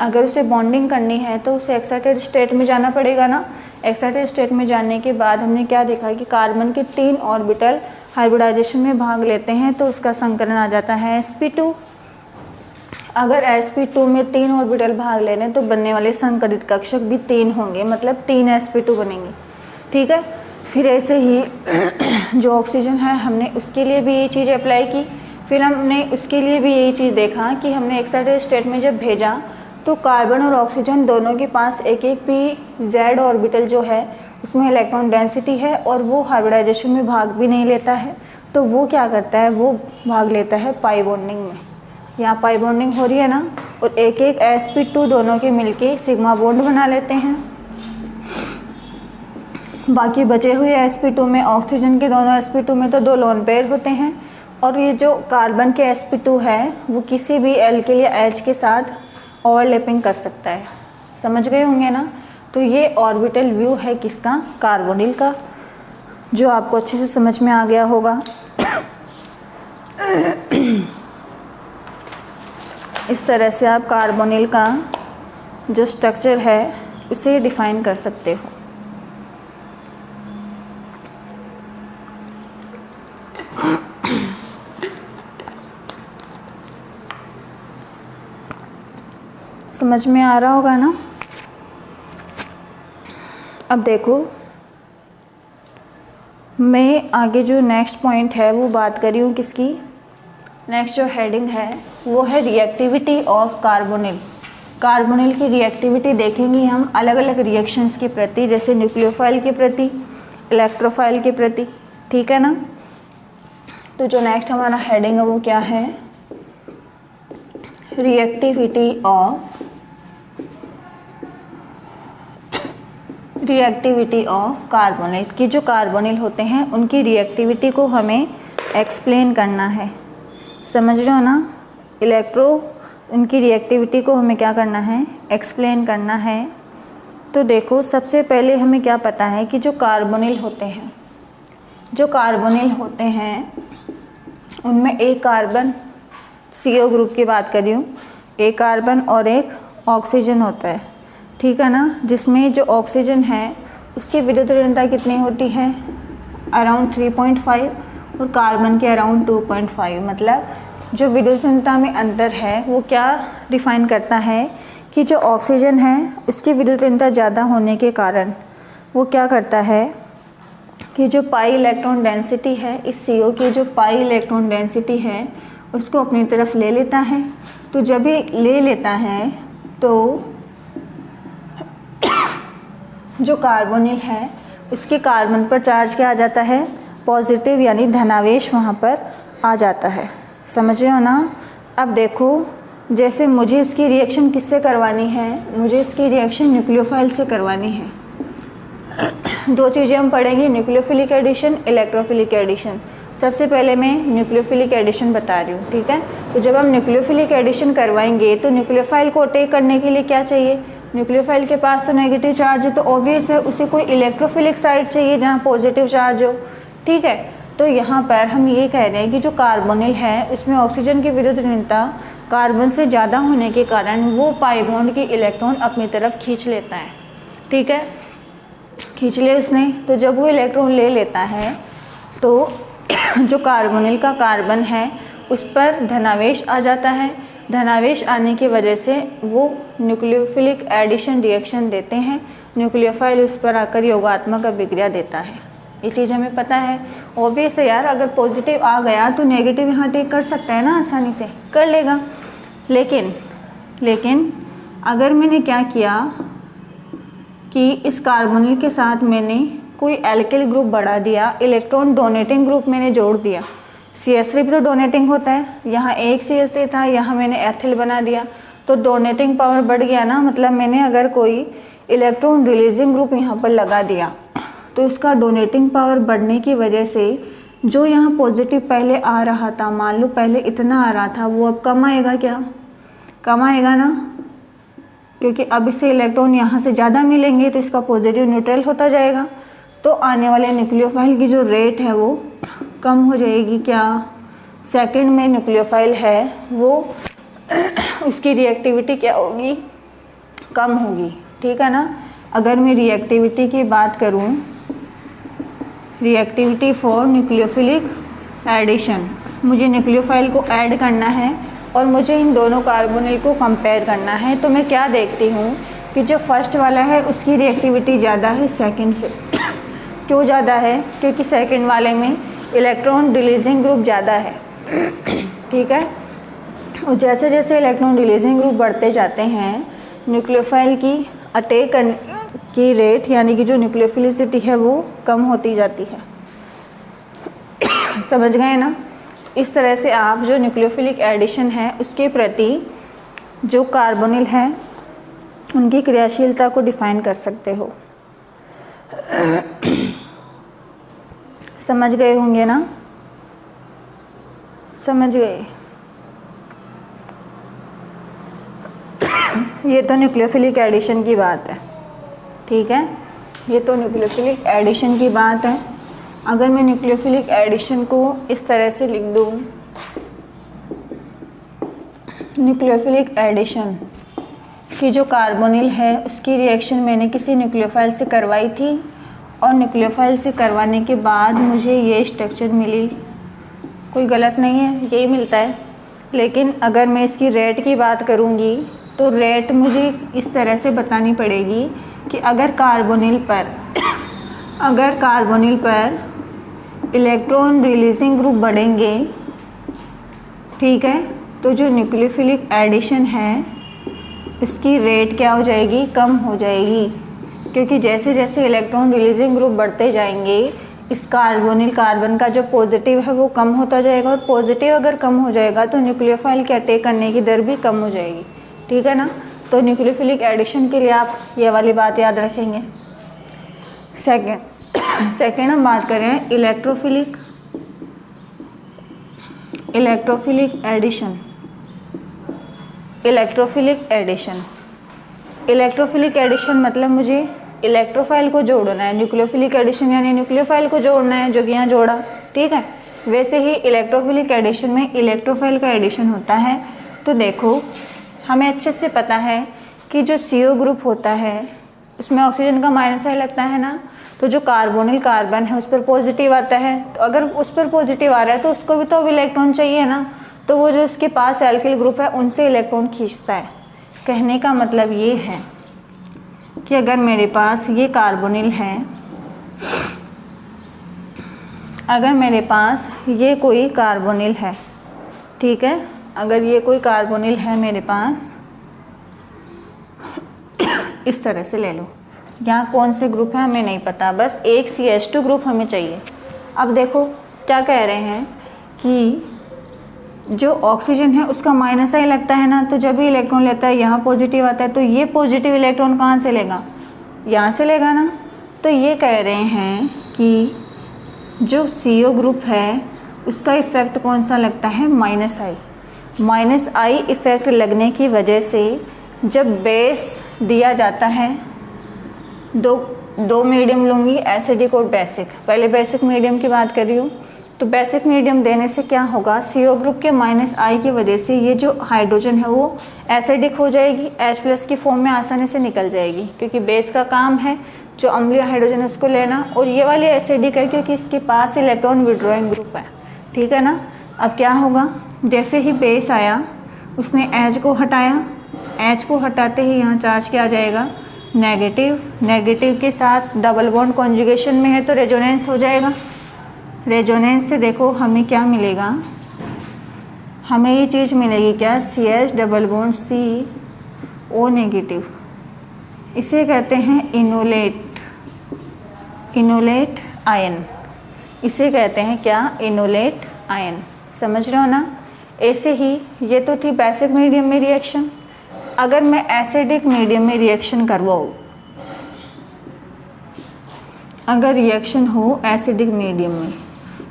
अगर उसे बॉन्डिंग करनी है तो उसे एक्साइटेड स्टेट में जाना पड़ेगा ना। एक्साइटेड स्टेट में जाने के बाद हमने क्या देखा कि कार्बन के 3 ऑर्बिटल हाइब्रिडाइजेशन में भाग लेते हैं तो उसका संकरण आ जाता है sp2। अगर sp2 में 3 ऑर्बिटल भाग ले रहे हैं तो बनने वाले संकरित कक्षक भी 3 होंगे, मतलब 3 sp2 बनेंगे, ठीक है। फिर ऐसे ही जो ऑक्सीजन है हमने उसके लिए भी ये चीज़ अप्लाई की, फिर हमने उसके लिए भी यही चीज़ देखा कि हमने एक्साइटेड स्टेट में जब भेजा तो कार्बन और ऑक्सीजन दोनों के पास एक एक पी जेड ऑर्बिटल जो है उसमें इलेक्ट्रॉन डेंसिटी है और वो हाइब्रिडाइजेशन में भाग भी नहीं लेता है, तो वो क्या करता है, वो भाग लेता है पाई बॉन्डिंग में। यहाँ पाई बॉन्डिंग हो रही है ना, और एक एक sp2 दोनों के मिलके सिग्मा बॉन्ड बना लेते हैं। बाकी बचे हुए sp2 में ऑक्सीजन के दोनों sp2 में तो 2 लोन पेयर होते हैं, और ये जो कार्बन के sp2 है वो किसी भी एल्किल या H के साथ ओवरलैपिंग कर सकता है, समझ गए होंगे ना। तो ये ऑर्बिटल व्यू है किसका, कार्बोनिल का, जो आपको अच्छे से समझ में आ गया होगा। इस तरह से आप कार्बोनिल का जो स्ट्रक्चर है उसे डिफाइन कर सकते हो। समझ में आ रहा होगा ना। अब देखो, मैं आगे जो नेक्स्ट पॉइंट है वो बात कर रही हूँ किसकी, नेक्स्ट जो हेडिंग है वो है रिएक्टिविटी ऑफ कार्बोनिल। कार्बोनिल की रिएक्टिविटी देखेंगे हम अलग अलग रिएक्शंस के प्रति, जैसे न्यूक्लियोफाइल के प्रति, इलेक्ट्रोफाइल के प्रति, ठीक है ना। तो जो नेक्स्ट हमारा हेडिंग है वो क्या है, रिएक्टिविटी ऑफ कार्बोनिल की। जो कार्बोनिल होते हैं उनकी रिएक्टिविटी को हमें एक्सप्लेन करना है, समझ रहे हो ना। उनकी रिएक्टिविटी को हमें क्या करना है, एक्सप्लेन करना है। तो देखो, सबसे पहले हमें क्या पता है कि जो कार्बोनिल होते हैं उनमें एक कार्बन, CO ग्रुप की बात कर रही हूँ, एक कार्बन और एक ऑक्सीजन होता है, ठीक है ना। जिसमें जो ऑक्सीजन है उसकी विद्युत ऋणता कितनी होती है, अराउंड 3.5, और कार्बन के अराउंड 2.5। मतलब जो विद्युत ऋणता में अंतर है वो क्या डिफाइन करता है कि जो ऑक्सीजन है उसकी विद्युत ऋणता ज़्यादा होने के कारण वो क्या करता है कि जो पाई इलेक्ट्रॉन डेंसिटी है, इस CO की जो पाई इलेक्ट्रॉन डेंसिटी है उसको अपनी तरफ ले लेता है। तो जब ये ले लेता है तो जो कार्बोनिल है उसके कार्बन पर चार्ज क्या आ जाता है, पॉजिटिव, यानी धनावेश वहाँ पर आ जाता है, समझ रहे हो ना। अब देखो, जैसे मुझे इसकी रिएक्शन किससे करवानी है, मुझे इसकी रिएक्शन न्यूक्लियोफाइल से करवानी है। 2 चीज़ें हम पढ़ेंगे, न्यूक्लियोफिलिक एडिशन, इलेक्ट्रोफिलिक एडिशन। सबसे पहले मैं न्यूक्लियोफिलिक एडिशन बता रही हूँ, ठीक है। तो जब हम न्यूक्लियोफिलिक एडिशन करवाएंगे तो न्यूक्लियोफाइल को अटैक करने के लिए क्या चाहिए, न्यूक्लियोफाइल के पास तो नेगेटिव चार्ज है, तो ऑब्वियस है उसे कोई इलेक्ट्रोफिलिक साइड चाहिए जहाँ पॉजिटिव चार्ज हो, ठीक है। तो यहाँ पर हम ये कह रहे हैं कि जो कार्बोनिल है उसमें ऑक्सीजन की विद्युत ऋणता कार्बन से ज़्यादा होने के कारण वो पाई बॉन्ड की इलेक्ट्रॉन अपनी तरफ खींच लेता है, ठीक है। खींच लिया उसने, तो जब वो इलेक्ट्रॉन ले लेता है तो जो कार्बोनिल का कार्बन है उस पर धनावेश आ जाता है। धनावेश आने की वजह से वो न्यूक्लियोफिलिक एडिशन रिएक्शन देते हैं, न्यूक्लियोफाइल उस पर आकर योगात्मक अभिक्रिया देता है। ये चीज़ हमें पता है, ऑब्वियस है यार। अगर पॉजिटिव आ गया तो नेगेटिव यहाँ टेक कर सकता है ना, आसानी से कर लेगा। लेकिन अगर मैंने क्या किया कि इस कार्बोनिल के साथ मैंने कोई एल्किल ग्रुप बढ़ा दिया, इलेक्ट्रॉन डोनेटिंग ग्रुप मैंने जोड़ दिया। CH3 भी तो डोनेटिंग होता है, यहाँ एक CH3 था, यहाँ मैंने एथिल बना दिया, तो डोनेटिंग पावर बढ़ गया ना। मतलब मैंने अगर कोई इलेक्ट्रॉन रिलीजिंग ग्रुप यहाँ पर लगा दिया तो इसका डोनेटिंग पावर बढ़ने की वजह से जो यहाँ पॉजिटिव पहले आ रहा था, मान लो पहले इतना आ रहा था, वो अब कम आएगा, क्या कम आएगा ना, क्योंकि अब इससे इलेक्ट्रॉन यहाँ से ज़्यादा मिलेंगे तो इसका पॉजिटिव न्यूट्रल होता जाएगा। तो आने वाले न्यूक्लियोफाइल की जो रेट है वो कम हो जाएगी। क्या सेकंड में न्यूक्लियोफाइल है वो उसकी रिएक्टिविटी क्या होगी, कम होगी, ठीक है ना। अगर मैं रिएक्टिविटी की बात करूं, रिएक्टिविटी फॉर न्यूक्लियोफिलिक एडिशन, मुझे न्यूक्लियोफाइल को ऐड करना है और मुझे इन दोनों कार्बोनिल को कंपेयर करना है, तो मैं क्या देखती हूँ कि जो फर्स्ट वाला है उसकी रिएक्टिविटी ज़्यादा है सेकंड से। क्यों ज़्यादा है? क्योंकि सेकंड वाले में इलेक्ट्रॉन रिलीजिंग ग्रुप ज़्यादा है, ठीक है। और जैसे जैसे इलेक्ट्रॉन रिलीजिंग ग्रुप बढ़ते जाते हैं, न्यूक्लियोफाइल की अटैक करने की रेट यानी कि जो न्यूक्लियोफिलिसिटी है वो कम होती जाती है। समझ गए ना। इस तरह से आप जो न्यूक्लियोफिलिक एडिशन है उसके प्रति जो कार्बोनिल है उनकी क्रियाशीलता को डिफाइन कर सकते हो। समझ गए होंगे ना, समझ गए। ये तो न्यूक्लियोफिलिक एडिशन की बात है, ठीक है। ये तो न्यूक्लियोफिलिक एडिशन की बात है। अगर मैं न्यूक्लियोफिलिक एडिशन को इस तरह से लिख दूँ, न्यूक्लियोफिलिक एडिशन की जो कार्बोनिल है उसकी रिएक्शन मैंने किसी न्यूक्लियोफाइल से करवाई थी और न्यूक्लियोफाइल से करवाने के बाद मुझे ये स्ट्रक्चर मिली, कोई गलत नहीं है, यही मिलता है। लेकिन अगर मैं इसकी रेट की बात करूँगी तो रेट मुझे इस तरह से बतानी पड़ेगी कि अगर कार्बोनिल पर इलेक्ट्रॉन रिलीजिंग ग्रुप बढ़ेंगे, ठीक है, तो जो न्यूक्लियोफिलिक एडिशन है इसकी रेट क्या हो जाएगी, कम हो जाएगी। क्योंकि जैसे जैसे इलेक्ट्रॉन रिलीजिंग ग्रुप बढ़ते जाएंगे इस कार्बोनिल कार्बन का जो पॉजिटिव है वो कम होता जाएगा, और पॉजिटिव अगर कम हो जाएगा तो न्यूक्लियोफाइल के अटैक करने की दर भी कम हो जाएगी, ठीक है ना। तो न्यूक्लियोफिलिक एडिशन के लिए आप ये वाली बात याद रखेंगे। सेकेंड हम बात करें इलेक्ट्रोफिलिक एडिशन। इलेक्ट्रोफिलिक एडिशन मतलब मुझे इलेक्ट्रोफाइल को जोड़ना है। न्यूक्लियोफिलिक एडिशन यानी न्यूक्लियोफाइल को जोड़ना है, जो कि यहाँ जोड़ा, ठीक है। वैसे ही इलेक्ट्रोफिलिक एडिशन में इलेक्ट्रोफाइल का एडिशन होता है। तो देखो, हमें अच्छे से पता है कि जो CO ग्रुप होता है उसमें ऑक्सीजन का माइनस आई लगता है ना, तो जो कार्बोनिल कार्बन है उस पर पॉजिटिव आता है। तो अगर उस पर पॉजिटिव आ रहा है तो उसको भी तो अब इलेक्ट्रॉन चाहिए ना, तो वो जो उसके पास एल्किल ग्रुप है उनसे इलेक्ट्रॉन खींचता है। कहने का मतलब ये है कि अगर मेरे पास ये कार्बोनिल है, अगर मेरे पास ये कोई कार्बोनिल है, ठीक है, अगर ये कोई कार्बोनिल है मेरे पास, इस तरह से ले लो। यहाँ कौन से ग्रुप है हमें नहीं पता, बस एक CH2 ग्रुप हमें चाहिए। अब देखो क्या कह रहे हैं कि जो ऑक्सीजन है उसका माइनस आई लगता है ना, तो जब भी इलेक्ट्रॉन लेता है यहाँ पॉजिटिव आता है, तो ये पॉजिटिव इलेक्ट्रॉन कहाँ से लेगा, यहाँ से लेगा ना। तो ये कह रहे हैं कि जो CO ग्रुप है उसका इफ़ेक्ट कौन सा लगता है, माइनस आई इफ़ेक्ट लगने की वजह से जब बेस दिया जाता है, दो मीडियम लूँगी, एसिडिक और बेसिक। पहले बेसिक मीडियम की बात कर रही हूँ। तो बेसिक मीडियम देने से क्या होगा, CO ग्रुप के माइनस आई की वजह से ये जो हाइड्रोजन है वो एसिडिक हो जाएगी, H+ की फॉर्म में आसानी से निकल जाएगी, क्योंकि बेस का काम है जो अम्लीय हाइड्रोजन है उसको लेना, और ये वाली एसिडिक है क्योंकि इसके पास इलेक्ट्रॉन विड्रॉइंग ग्रुप है, ठीक है ना। अब क्या होगा, जैसे ही बेस आया उसने H को हटाया, H को हटाते ही यहाँ चार्ज क्या आ जाएगा, नेगेटिव के साथ डबल बॉन्ड कॉन्जुगेशन में है तो रेजोनेंस हो जाएगा। रेजोनेंस से देखो हमें क्या मिलेगा, हमें ये चीज़ मिलेगी क्या, CH double bond CO negative. इसे कहते हैं इनोलेट आयन। इसे कहते हैं क्या, इनोलेट आयन। समझ रहे हो ना। ऐसे ही ये तो थी बेसिक मीडियम में रिएक्शन। अगर मैं एसिडिक मीडियम में रिएक्शन करवाऊँ, अगर रिएक्शन हो एसिडिक मीडियम में,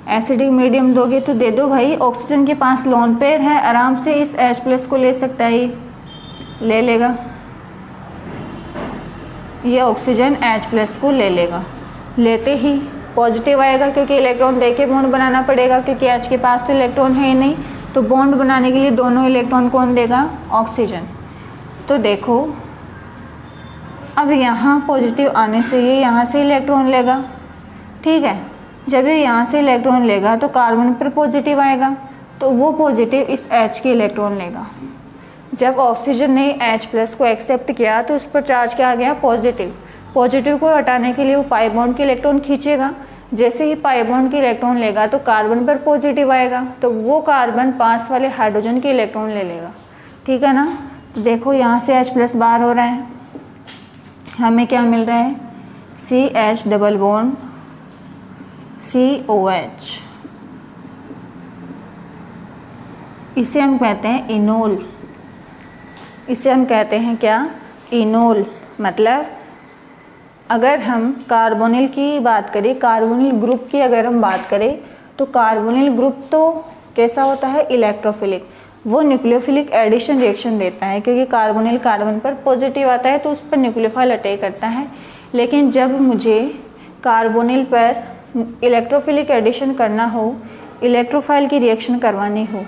एसिडिक मीडियम दोगे तो दे दो भाई, ऑक्सीजन के पास लोन पेयर है, आराम से इस H+ को ले सकता है, ले लेगा, ये ऑक्सीजन H+ को ले लेगा, लेते ही पॉजिटिव आएगा, क्योंकि इलेक्ट्रॉन देके बॉन्ड बनाना पड़ेगा, क्योंकि H के पास तो इलेक्ट्रॉन है ही नहीं। तो बॉन्ड बनाने के लिए दोनों इलेक्ट्रॉन कौन देगा? ऑक्सीजन। तो देखो अब यहाँ पॉजिटिव आने से ये यहाँ से इलेक्ट्रॉन लेगा, ठीक है। जब ये यहाँ से इलेक्ट्रॉन लेगा तो कार्बन पर पॉजिटिव आएगा, तो वो पॉजिटिव इस H के इलेक्ट्रॉन लेगा। जब ऑक्सीजन ने H+ को एक्सेप्ट किया तो उस पर चार्ज क्या आ गया? पॉजिटिव। पॉजिटिव को हटाने के लिए वो पाई बॉन्ड के इलेक्ट्रॉन खींचेगा। जैसे ही पाई बॉन्ड के इलेक्ट्रॉन लेगा तो कार्बन पर पॉजिटिव आएगा, तो वो कार्बन पास वाले हाइड्रोजन के इलेक्ट्रॉन ले लेगा, ठीक है ना। तो देखो यहाँ से H+ बाहर हो रहा है, हमें क्या मिल रहा है? CH double bond COH। इसे हम कहते हैं इनोल। इसे हम कहते हैं क्या? इनोल। मतलब अगर हम कार्बोनिल की बात करें, कार्बोनिल ग्रुप की अगर हम बात करें, तो कार्बोनिल ग्रुप तो कैसा होता है? इलेक्ट्रोफिलिक। वो न्यूक्लियोफिलिक एडिशन रिएक्शन देता है, क्योंकि कार्बोनिल कार्बन पर पॉजिटिव आता है तो उस पर न्यूक्लियोफाइल अटैक करता है। लेकिन जब मुझे कार्बोनिल पर इलेक्ट्रोफिलिक एडिशन करना हो, इलेक्ट्रोफाइल की रिएक्शन करवानी हो,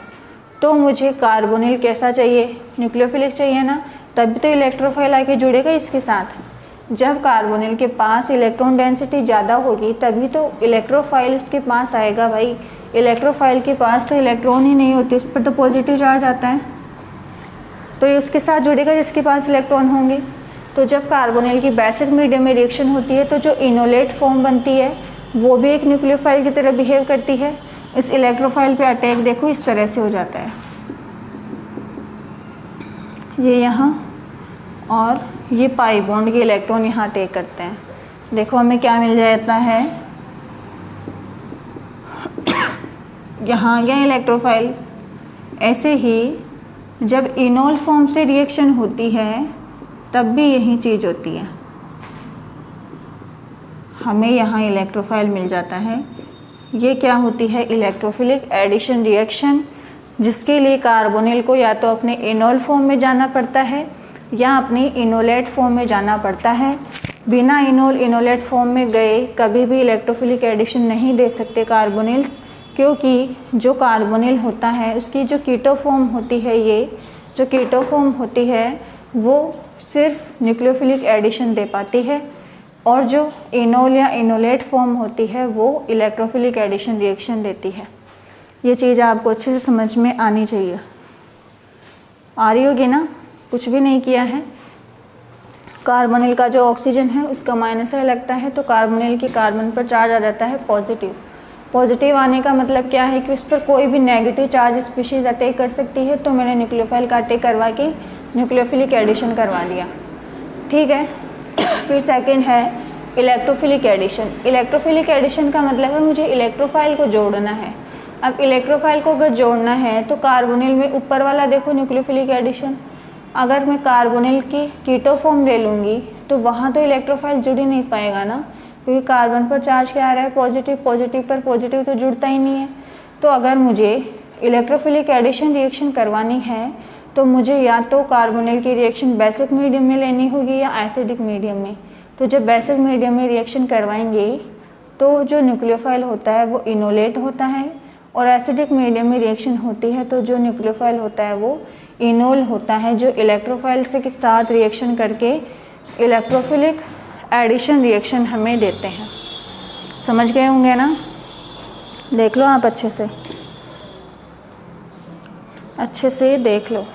तो मुझे कार्बोनिल कैसा चाहिए? न्यूक्लियोफिलिक चाहिए ना, तभी तो इलेक्ट्रोफाइल आके जुड़ेगा इसके साथ। जब कार्बोनिल के पास इलेक्ट्रॉन डेंसिटी ज़्यादा होगी तभी तो इलेक्ट्रोफाइल उसके पास आएगा भाई। इलेक्ट्रोफाइल के पास तो इलेक्ट्रॉन ही नहीं होते, उस पर तो पॉजिटिव चार्ज आता है, तो ये उसके साथ जुड़ेगा जिसके पास इलेक्ट्रॉन होंगे। तो जब कार्बोनिल की बेसिक मीडियम में रिएक्शन होती है तो जो इनोलेट फॉर्म बनती है वो भी एक न्यूक्लियोफाइल की तरह बिहेव करती है। इस इलेक्ट्रोफाइल पे अटैक देखो इस तरह से हो जाता है, ये यहाँ, और ये पाई बॉन्ड के इलेक्ट्रॉन यहाँ अटैक करते हैं। देखो हमें क्या मिल जाता है? यहाँ आ गया इलेक्ट्रोफाइल। ऐसे ही जब इनोल फॉर्म से रिएक्शन होती है तब भी यही चीज़ होती है, हमें यहाँ इलेक्ट्रोफाइल मिल जाता है। ये क्या होती है? इलेक्ट्रोफिलिक एडिशन रिएक्शन, जिसके लिए कार्बोनिल को या तो अपने इनोल फॉर्म में जाना पड़ता है या अपनी इनोलेट फॉर्म में जाना पड़ता है। बिना इनोलेट फॉर्म में गए कभी भी इलेक्ट्रोफिलिक एडिशन नहीं दे सकते कार्बोनिल्स, क्योंकि जो कार्बोनिल होता है उसकी जो कीटो फॉर्म होती है, ये जो कीटो फॉर्म होती है वो सिर्फ न्यूक्लियोफिलिक एडिशन दे पाती है, और जो इनोल या इनोलेट फॉर्म होती है वो इलेक्ट्रोफिलिक एडिशन रिएक्शन देती है। ये चीज़ आपको अच्छे से समझ में आनी चाहिए। आ रही होगी ना? कुछ भी नहीं किया है। कार्बोनिल का जो ऑक्सीजन है उसका माइनस लगता है तो कार्बोनिल की कार्बन पर चार्ज आ जाता है पॉजिटिव। पॉजिटिव आने का मतलब क्या है कि उस पर कोई भी नेगेटिव चार्ज स्पीशीज अटैक कर सकती है, तो मैंने न्यूक्लियोफाइल का अटैक करवा के न्यूक्लियोफिलिक एडिशन करवा दिया, ठीक है। फिर सेकंड है इलेक्ट्रोफिलिक एडिशन। इलेक्ट्रोफिलिक एडिशन का मतलब है मुझे इलेक्ट्रोफाइल को जोड़ना है। अब इलेक्ट्रोफाइल को अगर जोड़ना है तो कार्बोनिल में ऊपर वाला देखो न्यूक्लियोफिलिक एडिशन, अगर मैं कार्बोनिल की कीटो फॉर्म ले लूँगी तो वहाँ तो इलेक्ट्रोफाइल जुड़ ही नहीं पाएगा ना, क्योंकि कार्बन पर चार्ज क्या आ रहा है? पॉजिटिव। पॉजिटिव पर पॉजिटिव तो जुड़ता ही नहीं है। तो अगर मुझे इलेक्ट्रोफिलिक एडिशन रिएक्शन करवानी है तो मुझे या तो कार्बोनिल की रिएक्शन बेसिक मीडियम में लेनी होगी या एसिडिक मीडियम में। तो जब बेसिक मीडियम में रिएक्शन करवाएंगे तो जो न्यूक्लियोफाइल होता है वो इनोलेट होता है, और एसिडिक मीडियम में रिएक्शन होती है तो जो न्यूक्लियोफाइल होता है वो इनोल होता है, जो इलेक्ट्रोफाइल से के साथ रिएक्शन करके इलेक्ट्रोफिलिक एडिशन रिएक्शन हमें देते हैं। समझ गए होंगे ना? देख लो आप अच्छे से देख लो।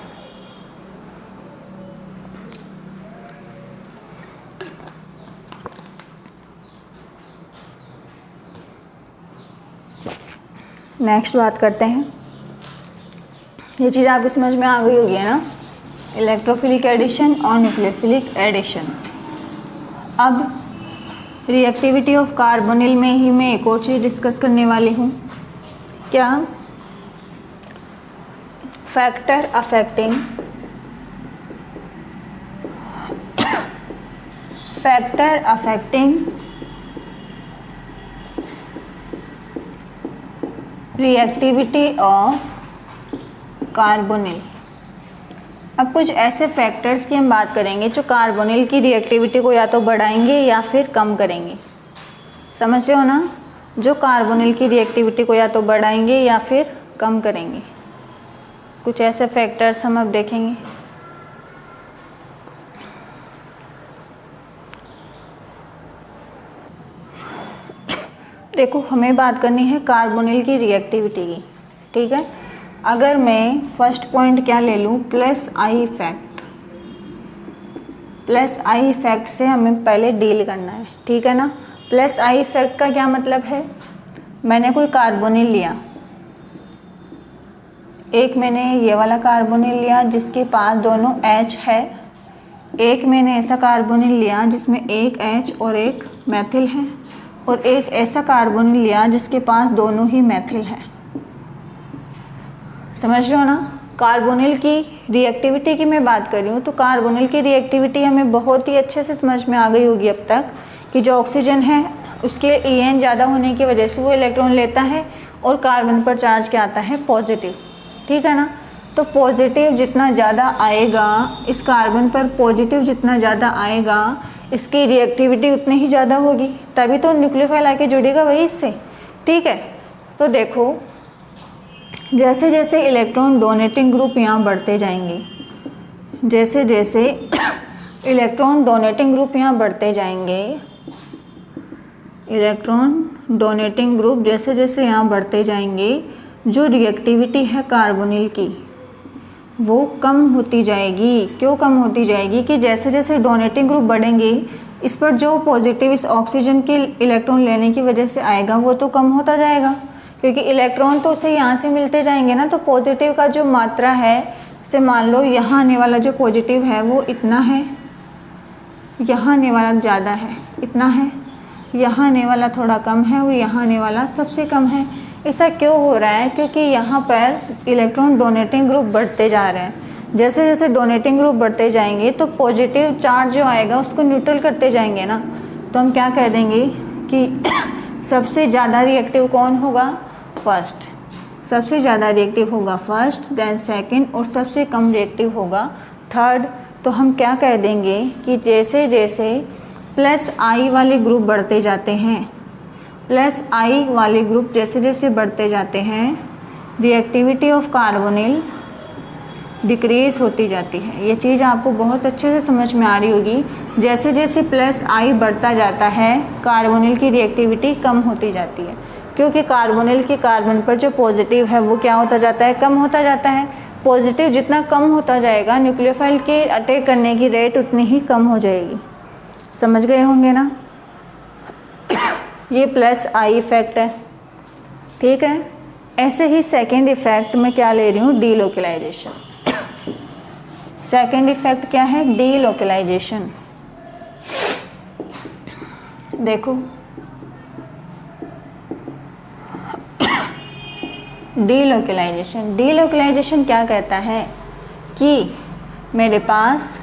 नेक्स्ट बात करते हैं, ये चीज़ आपको समझ में आ गई होगी है ना, इलेक्ट्रोफिलिक एडिशन और न्यूक्लियोफिलिक एडिशन। अब रिएक्टिविटी ऑफ कार्बोनिल में ही मैं एक और चीज़ डिस्कस करने वाली हूँ। क्या? Factor affecting reactivity of carbonyl. अब कुछ ऐसे फैक्टर्स की हम बात करेंगे जो कार्बोनिल की रिएक्टिविटी को या तो बढ़ाएंगे या फिर कम करेंगे। समझ रहे हो ना। जो कार्बोनिल की रिएक्टिविटी को या तो बढ़ाएंगे या फिर कम करेंगे। कुछ ऐसे फैक्टर्स हम अब देखेंगे। देखो, हमें बात करनी है कार्बोनिल की रिएक्टिविटी की, ठीक है। अगर मैं फर्स्ट पॉइंट क्या ले लूँ, plus I effect. Plus I effect से हमें पहले डील करना है, ठीक है ना। प्लस आई इफेक्ट का क्या मतलब है, मैंने कोई कार्बोनिल लिया, एक मैंने ये वाला कार्बोनिल लिया जिसके पास दोनों H है, एक मैंने ऐसा कार्बोनिल लिया जिसमें एक H और एक मैथिल है, और एक ऐसा कार्बोनिल लिया जिसके पास दोनों ही मैथिल है। समझ रहे हो ना। कार्बोनिल की रिएक्टिविटी की मैं बात कर रही हूँ, तो कार्बोनिल की रिएक्टिविटी हमें बहुत ही अच्छे से समझ में आ गई होगी अब तक कि जो ऑक्सीजन है उसके En ज़्यादा होने की वजह से वो इलेक्ट्रॉन लेता है और कार्बन पर चार्ज क्या आता है, पॉजिटिव, ठीक है ना। तो पॉजिटिव जितना ज़्यादा आएगा इस कार्बन पर, पॉजिटिव जितना ज़्यादा आएगा इसकी रिएक्टिविटी उतनी ही ज़्यादा होगी, तभी तो न्यूक्लियोफाइल आके जुड़ेगा वही इससे, ठीक है। तो देखो, जैसे जैसे इलेक्ट्रॉन डोनेटिंग ग्रुप यहाँ बढ़ते जाएंगे, जैसे जैसे इलेक्ट्रॉन डोनेटिंग ग्रुप यहाँ बढ़ते जाएंगे, इलेक्ट्रॉन डोनेटिंग ग्रुप जैसे जैसे यहाँ बढ़ते जाएंगे, जो रिएक्टिविटी है कार्बोनिल की वो कम होती जाएगी। क्यों कम होती जाएगी कि जैसे जैसे डोनेटिंग ग्रुप बढ़ेंगे इस पर जो पॉजिटिव इस ऑक्सीजन के इलेक्ट्रॉन लेने की वजह से आएगा वो तो कम होता जाएगा, क्योंकि इलेक्ट्रॉन तो उसे यहाँ से मिलते जाएंगे ना। तो पॉजिटिव का जो मात्रा है, जैसे मान लो यहाँ आने वाला जो पॉजिटिव है वो इतना है, यहाँ आने वाला ज़्यादा है, इतना है, यहाँ आने वाला थोड़ा कम है और यहाँ आने वाला सबसे कम है। ऐसा क्यों हो रहा है, क्योंकि यहाँ पर इलेक्ट्रॉन डोनेटिंग ग्रुप बढ़ते जा रहे हैं। जैसे जैसे डोनेटिंग ग्रुप बढ़ते जाएंगे तो पॉजिटिव चार्ज जो आएगा उसको न्यूट्रल करते जाएंगे ना। तो हम क्या कह देंगे कि सबसे ज़्यादा रिएक्टिव कौन होगा, फर्स्ट। सबसे ज़्यादा रिएक्टिव होगा फर्स्ट, देन सेकंड, और सबसे कम रिएक्टिव होगा थर्ड। तो हम क्या कह देंगे कि जैसे जैसे प्लस आई वाले ग्रुप बढ़ते जाते हैं, प्लस आई वाले ग्रुप जैसे जैसे बढ़ते जाते हैं, रिएक्टिविटी ऑफ कार्बोनिल डिक्रीज होती जाती है। ये चीज़ आपको बहुत अच्छे से समझ में आ रही होगी। जैसे जैसे प्लस आई बढ़ता जाता है कार्बोनिल की रिएक्टिविटी कम होती जाती है, क्योंकि कार्बोनिल के कार्बन पर जो पॉजिटिव है वो क्या होता जाता है, कम होता जाता है। पॉजिटिव जितना कम होता जाएगा न्यूक्लियोफाइल के अटैक करने की रेट उतनी ही कम हो जाएगी। समझ गए होंगे ना। ये प्लस आई इफेक्ट है, ठीक है। ऐसे ही सेकेंड इफेक्ट मैं क्या ले रही हूँ, डीलोकलाइजेशन। सेकेंड इफेक्ट क्या है, डीलोकलाइजेशन। देखो, डीलोकलाइजेशन, डीलोकलाइजेशन क्या कहता है कि मेरे पास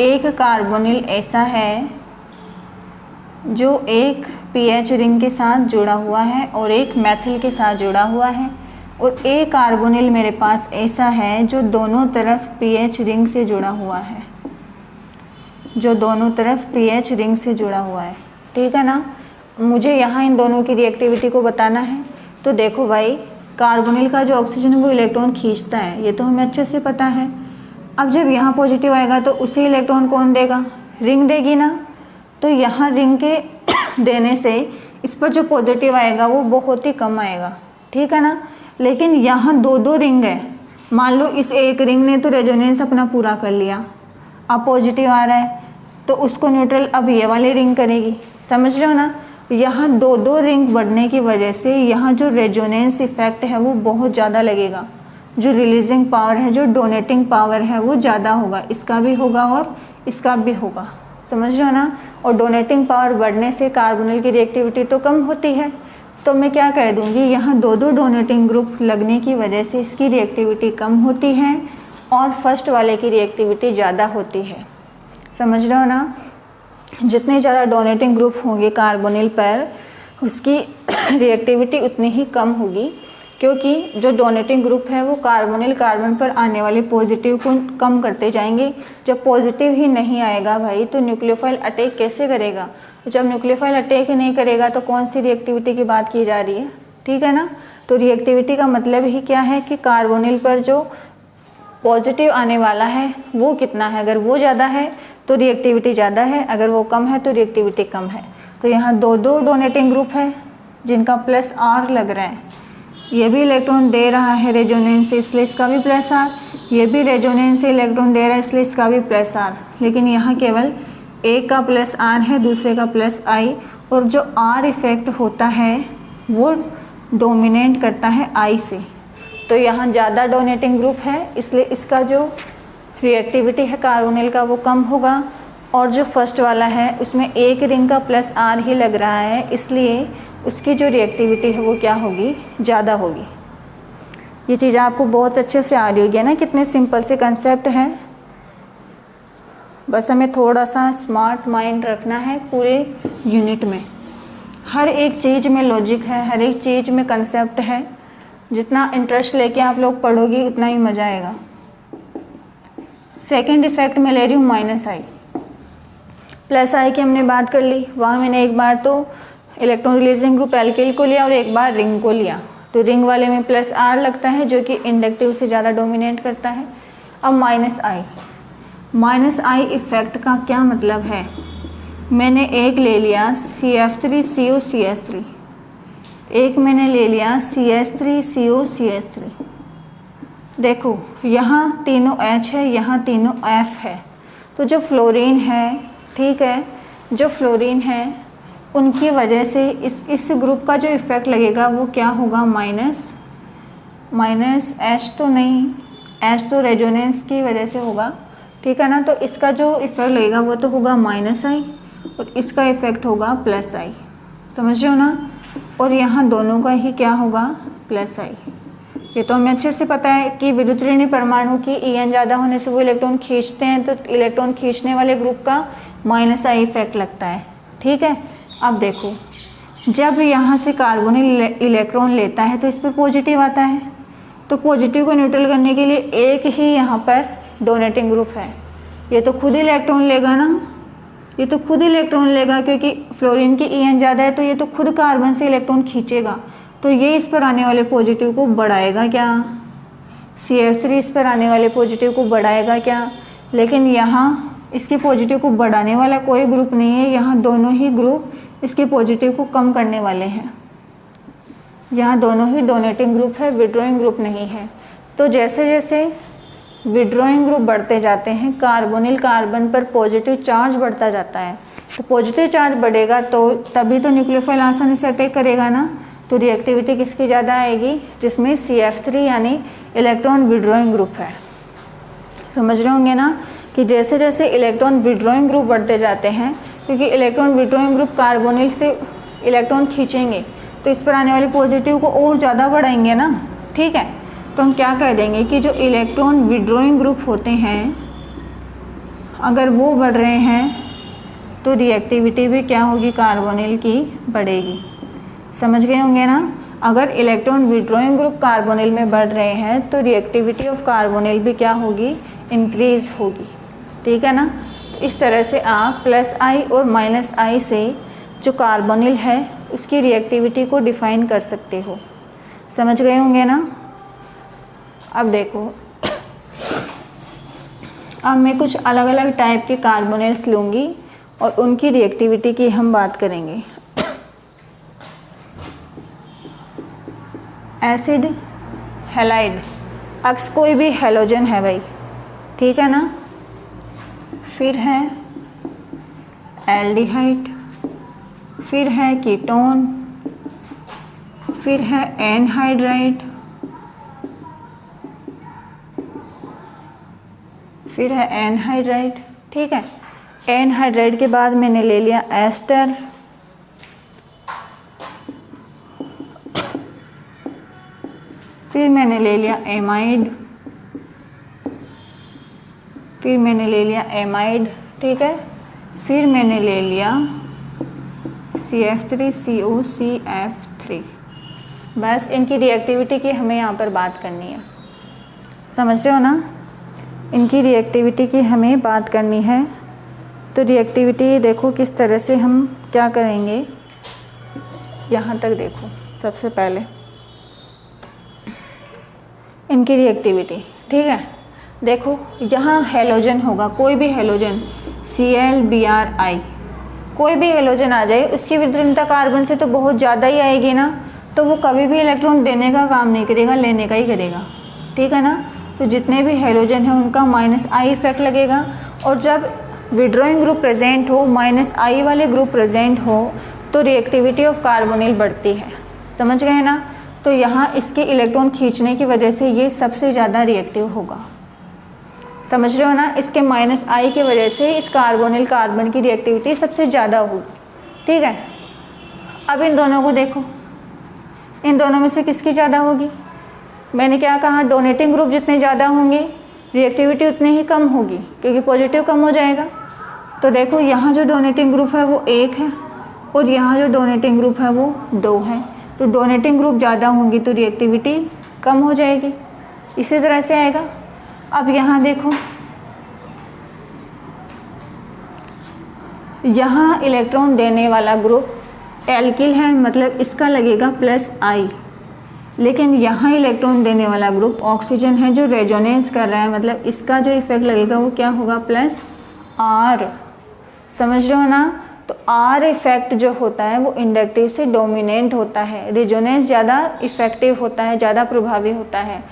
एक कार्बोनिल ऐसा है जो एक पीएच रिंग के साथ जुड़ा हुआ है और एक मैथिल के साथ जुड़ा हुआ है, और एक कार्बोनिल मेरे पास ऐसा है जो दोनों तरफ पीएच रिंग से जुड़ा हुआ है, जो दोनों तरफ पीएच रिंग से जुड़ा हुआ है, ठीक है ना। मुझे यहाँ इन दोनों की रिएक्टिविटी को बताना है। तो देखो भाई, कार्बोनिल का जो ऑक्सीजन है वो इलेक्ट्रॉन खींचता है, ये तो हमें अच्छे से पता है। अब जब यहाँ पॉजिटिव आएगा तो उसे इलेक्ट्रॉन कौन देगा, रिंग देगी ना। तो यहाँ रिंग के देने से इस पर जो पॉजिटिव आएगा वो बहुत ही कम आएगा, ठीक है ना। लेकिन यहाँ दो दो रिंग है, मान लो इस एक रिंग ने तो रेजोनेंस अपना पूरा कर लिया, अब पॉजिटिव आ रहा है तो उसको न्यूट्रल अब ये वाली रिंग करेगी। समझ रहे हो ना। यहाँ दो दो रिंग बढ़ने की वजह से यहाँ जो रेजोनेंस इफेक्ट है वो बहुत ज़्यादा लगेगा, जो रिलीजिंग पावर है, जो डोनेटिंग पावर है वो ज़्यादा होगा, इसका भी होगा और इसका भी होगा। समझ रहे हो ना। और डोनेटिंग पावर बढ़ने से कार्बोनिल की रिएक्टिविटी तो कम होती है। तो मैं क्या कह दूंगी, यहाँ दो दो डोनेटिंग ग्रुप लगने की वजह से इसकी रिएक्टिविटी कम होती है और फर्स्ट वाले की रिएक्टिविटी ज़्यादा होती है। समझ रहे हो ना। जितने ज़्यादा डोनेटिंग ग्रुप होंगे कार्बोनिल पर उसकी रिएक्टिविटी उतनी ही कम होगी, क्योंकि जो डोनेटिंग ग्रुप है वो कार्बोनिल कार्बन पर आने वाले पॉजिटिव को कम करते जाएंगे। जब पॉजिटिव ही नहीं आएगा भाई तो न्यूक्लियोफाइल अटैक कैसे करेगा। जब न्यूक्लियोफाइल अटैक ही नहीं करेगा तो कौन सी रिएक्टिविटी की बात की जा रही है, ठीक है ना। तो रिएक्टिविटी का मतलब ही क्या है कि कार्बोनिल पर जो पॉजिटिव आने वाला है वो कितना है। अगर वो ज़्यादा है तो रिएक्टिविटी ज़्यादा है, अगर वो कम है तो रिएक्टिविटी कम है। तो यहाँ दो डोनेटिंग ग्रुप है जिनका प्लस R लग रहा है। ये भी इलेक्ट्रॉन दे रहा है रेजोनेंस से, इसलिए इसका भी प्लस R। ये भी रेजोनेंस से इलेक्ट्रॉन दे रहा है, इसलिए इसका भी प्लस R। लेकिन यहाँ केवल एक का प्लस R है, दूसरे का प्लस I, और जो R इफेक्ट होता है वो डोमिनेट करता है I से। तो यहाँ ज़्यादा डोनेटिंग ग्रुप है, इसलिए इसका जो रिएक्टिविटी है कार्बोनिल का वो कम होगा। और जो फर्स्ट वाला है उसमें एक रिंग का प्लस R ही लग रहा है, इसलिए उसकी जो रिएक्टिविटी है वो क्या होगी, ज़्यादा होगी। ये चीज़ आपको बहुत अच्छे से आ रही होगी ना, कितने सिंपल से कंसेप्ट हैं। बस हमें थोड़ा सा स्मार्ट माइंड रखना है पूरे यूनिट में। हर एक चीज़ में लॉजिक है, हर एक चीज़ में कंसेप्ट है। जितना इंटरेस्ट लेके आप लोग पढ़ोगे उतना ही मज़ा आएगा। सेकंड इफेक्ट में ले रही हूँ माइनस I। प्लस I की हमने बात कर ली, वहाँ मैंने एक बार तो इलेक्ट्रॉन रिलीजिंग ग्रुप एल्किल को लिया और एक बार रिंग को लिया। तो रिंग वाले में प्लस R लगता है जो कि इंडक्टिव से ज़्यादा डोमिनेट करता है। अब माइनस I इफेक्ट का क्या मतलब है, मैंने एक ले लिया CF3COCH3, एक मैंने ले लिया CH3COCH3। देखो यहाँ तीनों H है, यहाँ तीनों F है। तो जो फ्लोरीन है, ठीक है, जो फ्लोरीन है उनकी वजह से इस ग्रुप का जो इफ़ेक्ट लगेगा वो क्या होगा, माइनस H तो नहीं, H तो रेजोनेंस की वजह से होगा, ठीक है ना। तो इसका जो इफ़ेक्ट लगेगा वो तो होगा माइनस I और इसका इफ़ेक्ट होगा प्लस I, समझ रहे हो ना। और यहाँ दोनों का ही क्या होगा, प्लस I। ये तो हमें अच्छे से पता है कि विद्युतऋणी परमाणु की En ज़्यादा होने से वो इलेक्ट्रॉन खींचते हैं, तो इलेक्ट्रॉन खींचने वाले ग्रुप का माइनस I इफेक्ट लगता है, ठीक है। अब देखो, जब यहाँ से कार्बोनिल इलेक्ट्रॉन लेता है तो इस पर पॉजिटिव आता है, तो पॉजिटिव को न्यूट्रल करने के लिए एक ही यहाँ पर डोनेटिंग ग्रुप है। ये तो खुद इलेक्ट्रॉन लेगा ना, ये तो खुद इलेक्ट्रॉन लेगा, क्योंकि फ्लोरीन की En ज़्यादा है तो ये तो खुद कार्बन से इलेक्ट्रॉन खींचेगा। तो ये इस पर आने वाले पॉजिटिव को बढ़ाएगा क्या, CF3 इस पर आने वाले पॉजिटिव को बढ़ाएगा क्या। लेकिन यहाँ इसके पॉजिटिव को बढ़ाने वाला कोई ग्रुप नहीं है, यहाँ दोनों ही ग्रुप इसके पॉजिटिव को कम करने वाले हैं। यहाँ दोनों ही डोनेटिंग ग्रुप है, विड्रॉइंग ग्रुप नहीं है। तो जैसे जैसे विड्रॉइंग ग्रुप बढ़ते जाते हैं, कार्बोनिल कार्बन पर पॉजिटिव चार्ज बढ़ता जाता है। तो पॉजिटिव चार्ज बढ़ेगा तो तभी तो न्यूक्लियोफाइल आसानी से अटैक करेगा ना। तो रिएक्टिविटी किसकी ज़्यादा आएगी, जिसमें CF3 यानी इलेक्ट्रॉन विड्रॉइंग ग्रुप है। समझ रहे होंगे ना कि जैसे जैसे इलेक्ट्रॉन विड्रॉइंग ग्रुप बढ़ते जाते हैं, क्योंकि इलेक्ट्रॉन विड्रॉइंग ग्रुप कार्बोनिल से इलेक्ट्रॉन खींचेंगे तो इस पर आने वाले पॉजिटिव को और ज़्यादा बढ़ाएंगे ना, ठीक है। तो हम क्या कह देंगे कि जो इलेक्ट्रॉन विड्रॉइंग ग्रुप होते हैं अगर वो बढ़ रहे हैं तो रिएक्टिविटी भी क्या होगी, कार्बोनिल की बढ़ेगी। समझ गए होंगे ना। अगर इलेक्ट्रॉन विड्रॉइंग ग्रुप कार्बोनिल में बढ़ रहे हैं तो रिएक्टिविटी ऑफ कार्बोनिल भी क्या होगी, इंक्रीज होगी, ठीक है ना। तो इस तरह से आप प्लस I और माइनस I से जो कार्बोनिल है उसकी रिएक्टिविटी को डिफाइन कर सकते हो। समझ गए होंगे ना। अब देखो, अब मैं कुछ अलग अलग टाइप के कार्बोनिल्स लूँगी और उनकी रिएक्टिविटी की हम बात करेंगे। एसिड हैलाइड, अक्स कोई भी हेलोजन है भाई, ठीक है ना। फिर है एल्डिहाइड, फिर है कीटोन, फिर है एनहाइड्राइड, फिर है एनहाइड्राइड, ठीक है। एनहाइड्राइड के बाद मैंने ले लिया एस्टर, फिर मैंने ले लिया एमाइड, फिर मैंने ले लिया एमाइड, ठीक है। फिर मैंने ले लिया CF3COCF3। बस इनकी रिएक्टिविटी की हमें यहाँ पर बात करनी है, समझ रहे हो ना। इनकी रिएक्टिविटी की हमें बात करनी है। तो रिएक्टिविटी देखो किस तरह से हम क्या करेंगे। यहाँ तक देखो, सबसे पहले इनकी रिएक्टिविटी, ठीक है। देखो यहाँ हेलोजन होगा, कोई भी हेलोजन ClBr₄, कोई भी हेलोजन आ जाए, उसकी विद्युत कार्बन से तो बहुत ज़्यादा ही आएगी ना, तो वो कभी भी इलेक्ट्रॉन देने का काम नहीं करेगा, लेने का ही करेगा, ठीक है ना। तो जितने भी हेलोजन हैं उनका -I इफेक्ट लगेगा, और जब विड्रॉइंग ग्रुप प्रेजेंट हो, -I वाले ग्रुप प्रेजेंट हो, तो रिएक्टिविटी ऑफ कार्बोनिल बढ़ती है, समझ गए ना। तो यहाँ इसके इलेक्ट्रॉन खींचने की वजह से ये सबसे ज़्यादा रिएक्टिव होगा, समझ रहे हो ना। इसके -I की वजह से इस कार्बोनिल कार्बन की रिएक्टिविटी सबसे ज़्यादा होगी, ठीक है। अब इन दोनों को देखो, इन दोनों में से किसकी ज़्यादा होगी। मैंने क्या कहा, डोनेटिंग ग्रुप जितने ज़्यादा होंगे रिएक्टिविटी उतनी ही कम होगी, क्योंकि पॉजिटिव कम हो जाएगा। तो देखो यहाँ जो डोनेटिंग ग्रुप है वो 1 है, और यहाँ जो डोनेटिंग ग्रुप है वो 2 है। तो डोनेटिंग ग्रुप ज़्यादा होंगी तो रिएक्टिविटी कम हो जाएगी, इसी तरह से आएगा। अब यहाँ देखो, यहाँ इलेक्ट्रॉन देने वाला ग्रुप एल्किल है, मतलब इसका लगेगा +I, लेकिन यहाँ इलेक्ट्रॉन देने वाला ग्रुप ऑक्सीजन है जो रेजोनेंस कर रहा है, मतलब इसका जो इफेक्ट लगेगा वो क्या होगा, +R, समझ रहे हो ना। तो R इफेक्ट जो होता है वो इंडक्टिव से डोमिनेंट होता है, रेजोनेंस ज़्यादा इफेक्टिव होता है, ज़्यादा प्रभावी होता है।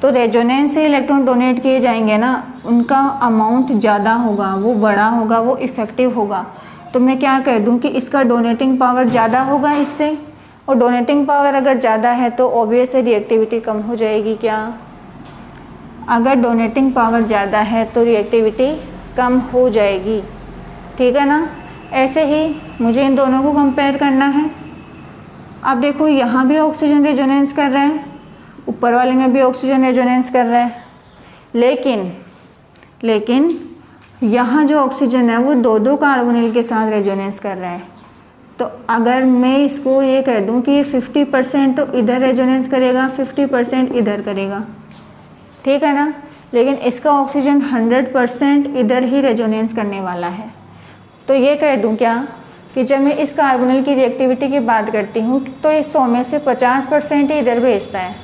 तो रेजोनेंस से इलेक्ट्रॉन डोनेट किए जाएंगे ना, उनका अमाउंट ज़्यादा होगा, वो बड़ा होगा, वो इफ़ेक्टिव होगा। तो मैं क्या कह दूं कि इसका डोनेटिंग पावर ज़्यादा होगा इससे, और डोनेटिंग पावर अगर ज़्यादा है तो ऑब्वियस है रिएक्टिविटी कम हो जाएगी। क्या, अगर डोनेटिंग पावर ज़्यादा है तो रिएक्टिविटी कम हो जाएगी, ठीक है ना। ऐसे ही मुझे इन दोनों को कंपेयर करना है। अब देखो यहाँ भी ऑक्सीजन रेजोनेंस कर रहा है, ऊपर वाले में भी ऑक्सीजन रेजोनेंस कर रहा है, लेकिन यहाँ जो ऑक्सीजन है वो 2-2 कार्बोनिल के साथ रेजोनेंस कर रहा है। तो अगर मैं इसको ये कह दूँ कि ये 50% तो इधर रेजोनेंस करेगा, 50% इधर करेगा, ठीक है ना। लेकिन इसका ऑक्सीजन 100% इधर ही रेजोनेंस करने वाला है। तो ये कह दूँ क्या कि जब मैं इस कार्बोनिल की रिएक्टिविटी की बात करती हूँ तो इस 100 में से 50% ही इधर भेजता है,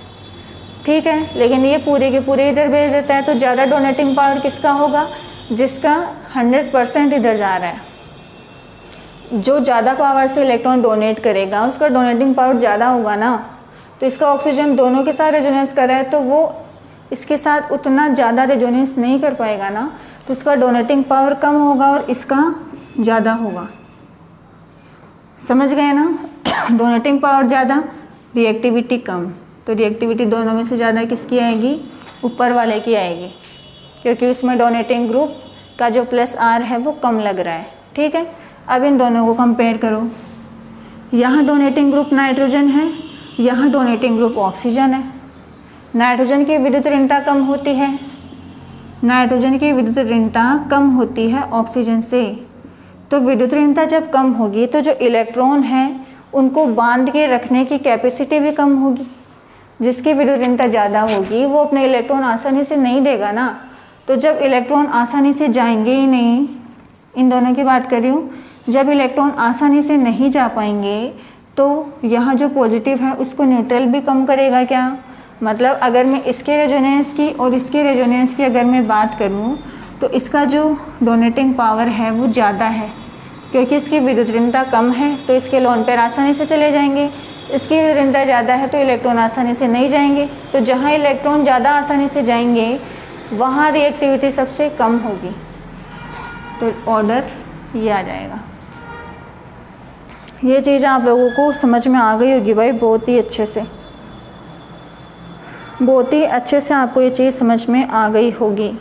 ठीक है, लेकिन ये पूरे के पूरे इधर भेज देता है। तो ज़्यादा डोनेटिंग पावर किसका होगा, जिसका 100% इधर जा रहा है। जो ज़्यादा पावर से इलेक्ट्रॉन डोनेट करेगा उसका डोनेटिंग पावर ज़्यादा होगा ना। तो इसका ऑक्सीजन दोनों के साथ रेजोनेंस कर रहा है, तो वो इसके साथ उतना ज़्यादा रेजोनेंस नहीं कर पाएगा ना, तो उसका डोनेटिंग पावर कम होगा और इसका ज़्यादा होगा, समझ गए ना। डोनेटिंग पावर ज़्यादा, रिएक्टिविटी कम, तो रिएक्टिविटी दोनों में से ज़्यादा किसकी आएगी, ऊपर वाले की आएगी, क्योंकि उसमें डोनेटिंग ग्रुप का जो +R है वो कम लग रहा है, ठीक है। अब इन दोनों को कंपेयर करो, यहाँ डोनेटिंग ग्रुप नाइट्रोजन है, यहाँ डोनेटिंग ग्रुप ऑक्सीजन है। नाइट्रोजन की विद्युत ऋणता कम होती है, नाइट्रोजन की विद्युत ऋणता कम होती है ऑक्सीजन से। तो विद्युत ऋणता जब कम होगी तो जो इलेक्ट्रॉन है उनको बांध के रखने की कैपेसिटी भी कम होगी। जिसकी विद्युत ऋणता ज़्यादा होगी वो अपने इलेक्ट्रॉन आसानी से नहीं देगा ना। तो जब इलेक्ट्रॉन आसानी से जाएंगे ही नहीं, इन दोनों की बात कर रही हूँ, जब इलेक्ट्रॉन आसानी से नहीं जा पाएंगे तो यहाँ जो पॉजिटिव है उसको न्यूट्रल भी कम करेगा। क्या मतलब, अगर मैं इसके रेजोनेंस की और इसके रेजोनेंस की अगर मैं बात करूँ तो इसका जो डोनेटिंग पावर है वो ज़्यादा है, क्योंकि इसकी विद्युत ऋणता कम है तो इसके लोन पेयर आसानी से चले जाएंगे। इसकी विद्युत ऋणता ज़्यादा है तो इलेक्ट्रॉन आसानी से नहीं जाएंगे। तो जहाँ इलेक्ट्रॉन ज़्यादा आसानी से जाएंगे वहाँ रिएक्टिविटी सबसे कम होगी। तो ऑर्डर ये आ जाएगा। ये चीज़ आप लोगों को समझ में आ गई होगी भाई, बहुत ही अच्छे से आपको ये चीज़ समझ में आ गई होगी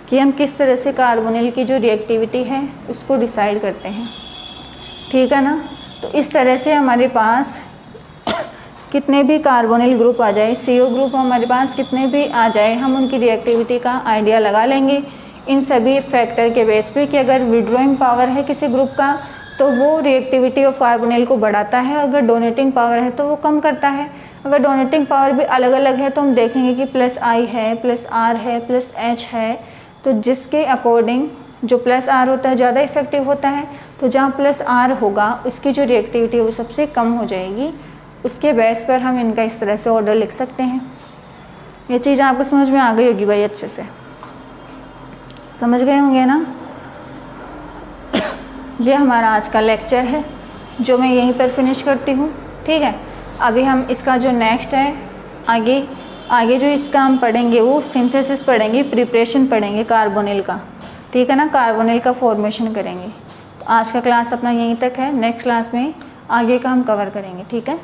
कि हम किस तरह से कार्बोनिल की जो रिएक्टिविटी है उसको डिसाइड करते हैं, ठीक है ना। तो इस तरह से हमारे पास कितने भी कार्बोनिल ग्रुप आ जाए, CO ग्रुप हमारे पास कितने भी आ जाए, हम उनकी रिएक्टिविटी का आइडिया लगा लेंगे इन सभी फैक्टर के बेस पे कि अगर विड्रॉइंग पावर है किसी ग्रुप का तो वो रिएक्टिविटी ऑफ कार्बोनिल को बढ़ाता है, अगर डोनेटिंग पावर है तो वो कम करता है। अगर डोनेटिंग पावर भी अलग अलग है तो हम देखेंगे कि +I है, +R है, +H है, तो जिसके अकॉर्डिंग जो प्लस आर होता है ज़्यादा इफेक्टिव होता है, तो जहाँ प्लस आर होगा उसकी जो रिएक्टिविटी है वो सबसे कम हो जाएगी। उसके बेस पर हम इनका इस तरह से ऑर्डर लिख सकते हैं। ये चीज़ आपको समझ में आ गई होगी भाई, अच्छे से समझ गए होंगे ना। ये हमारा आज का लेक्चर है जो मैं यहीं पर फिनिश करती हूँ, ठीक है। अभी हम इसका जो नेक्स्ट है आगे जो इसका हम पढ़ेंगे वो सिंथेसिस पढ़ेंगे, प्रिपरेशन पढ़ेंगे कार्बोनिल का, ठीक है ना। कार्बोनिल का फॉर्मेशन करेंगे। तो आज का क्लास अपना यहीं तक है, नेक्स्ट क्लास में आगे का हम कवर करेंगे, ठीक है।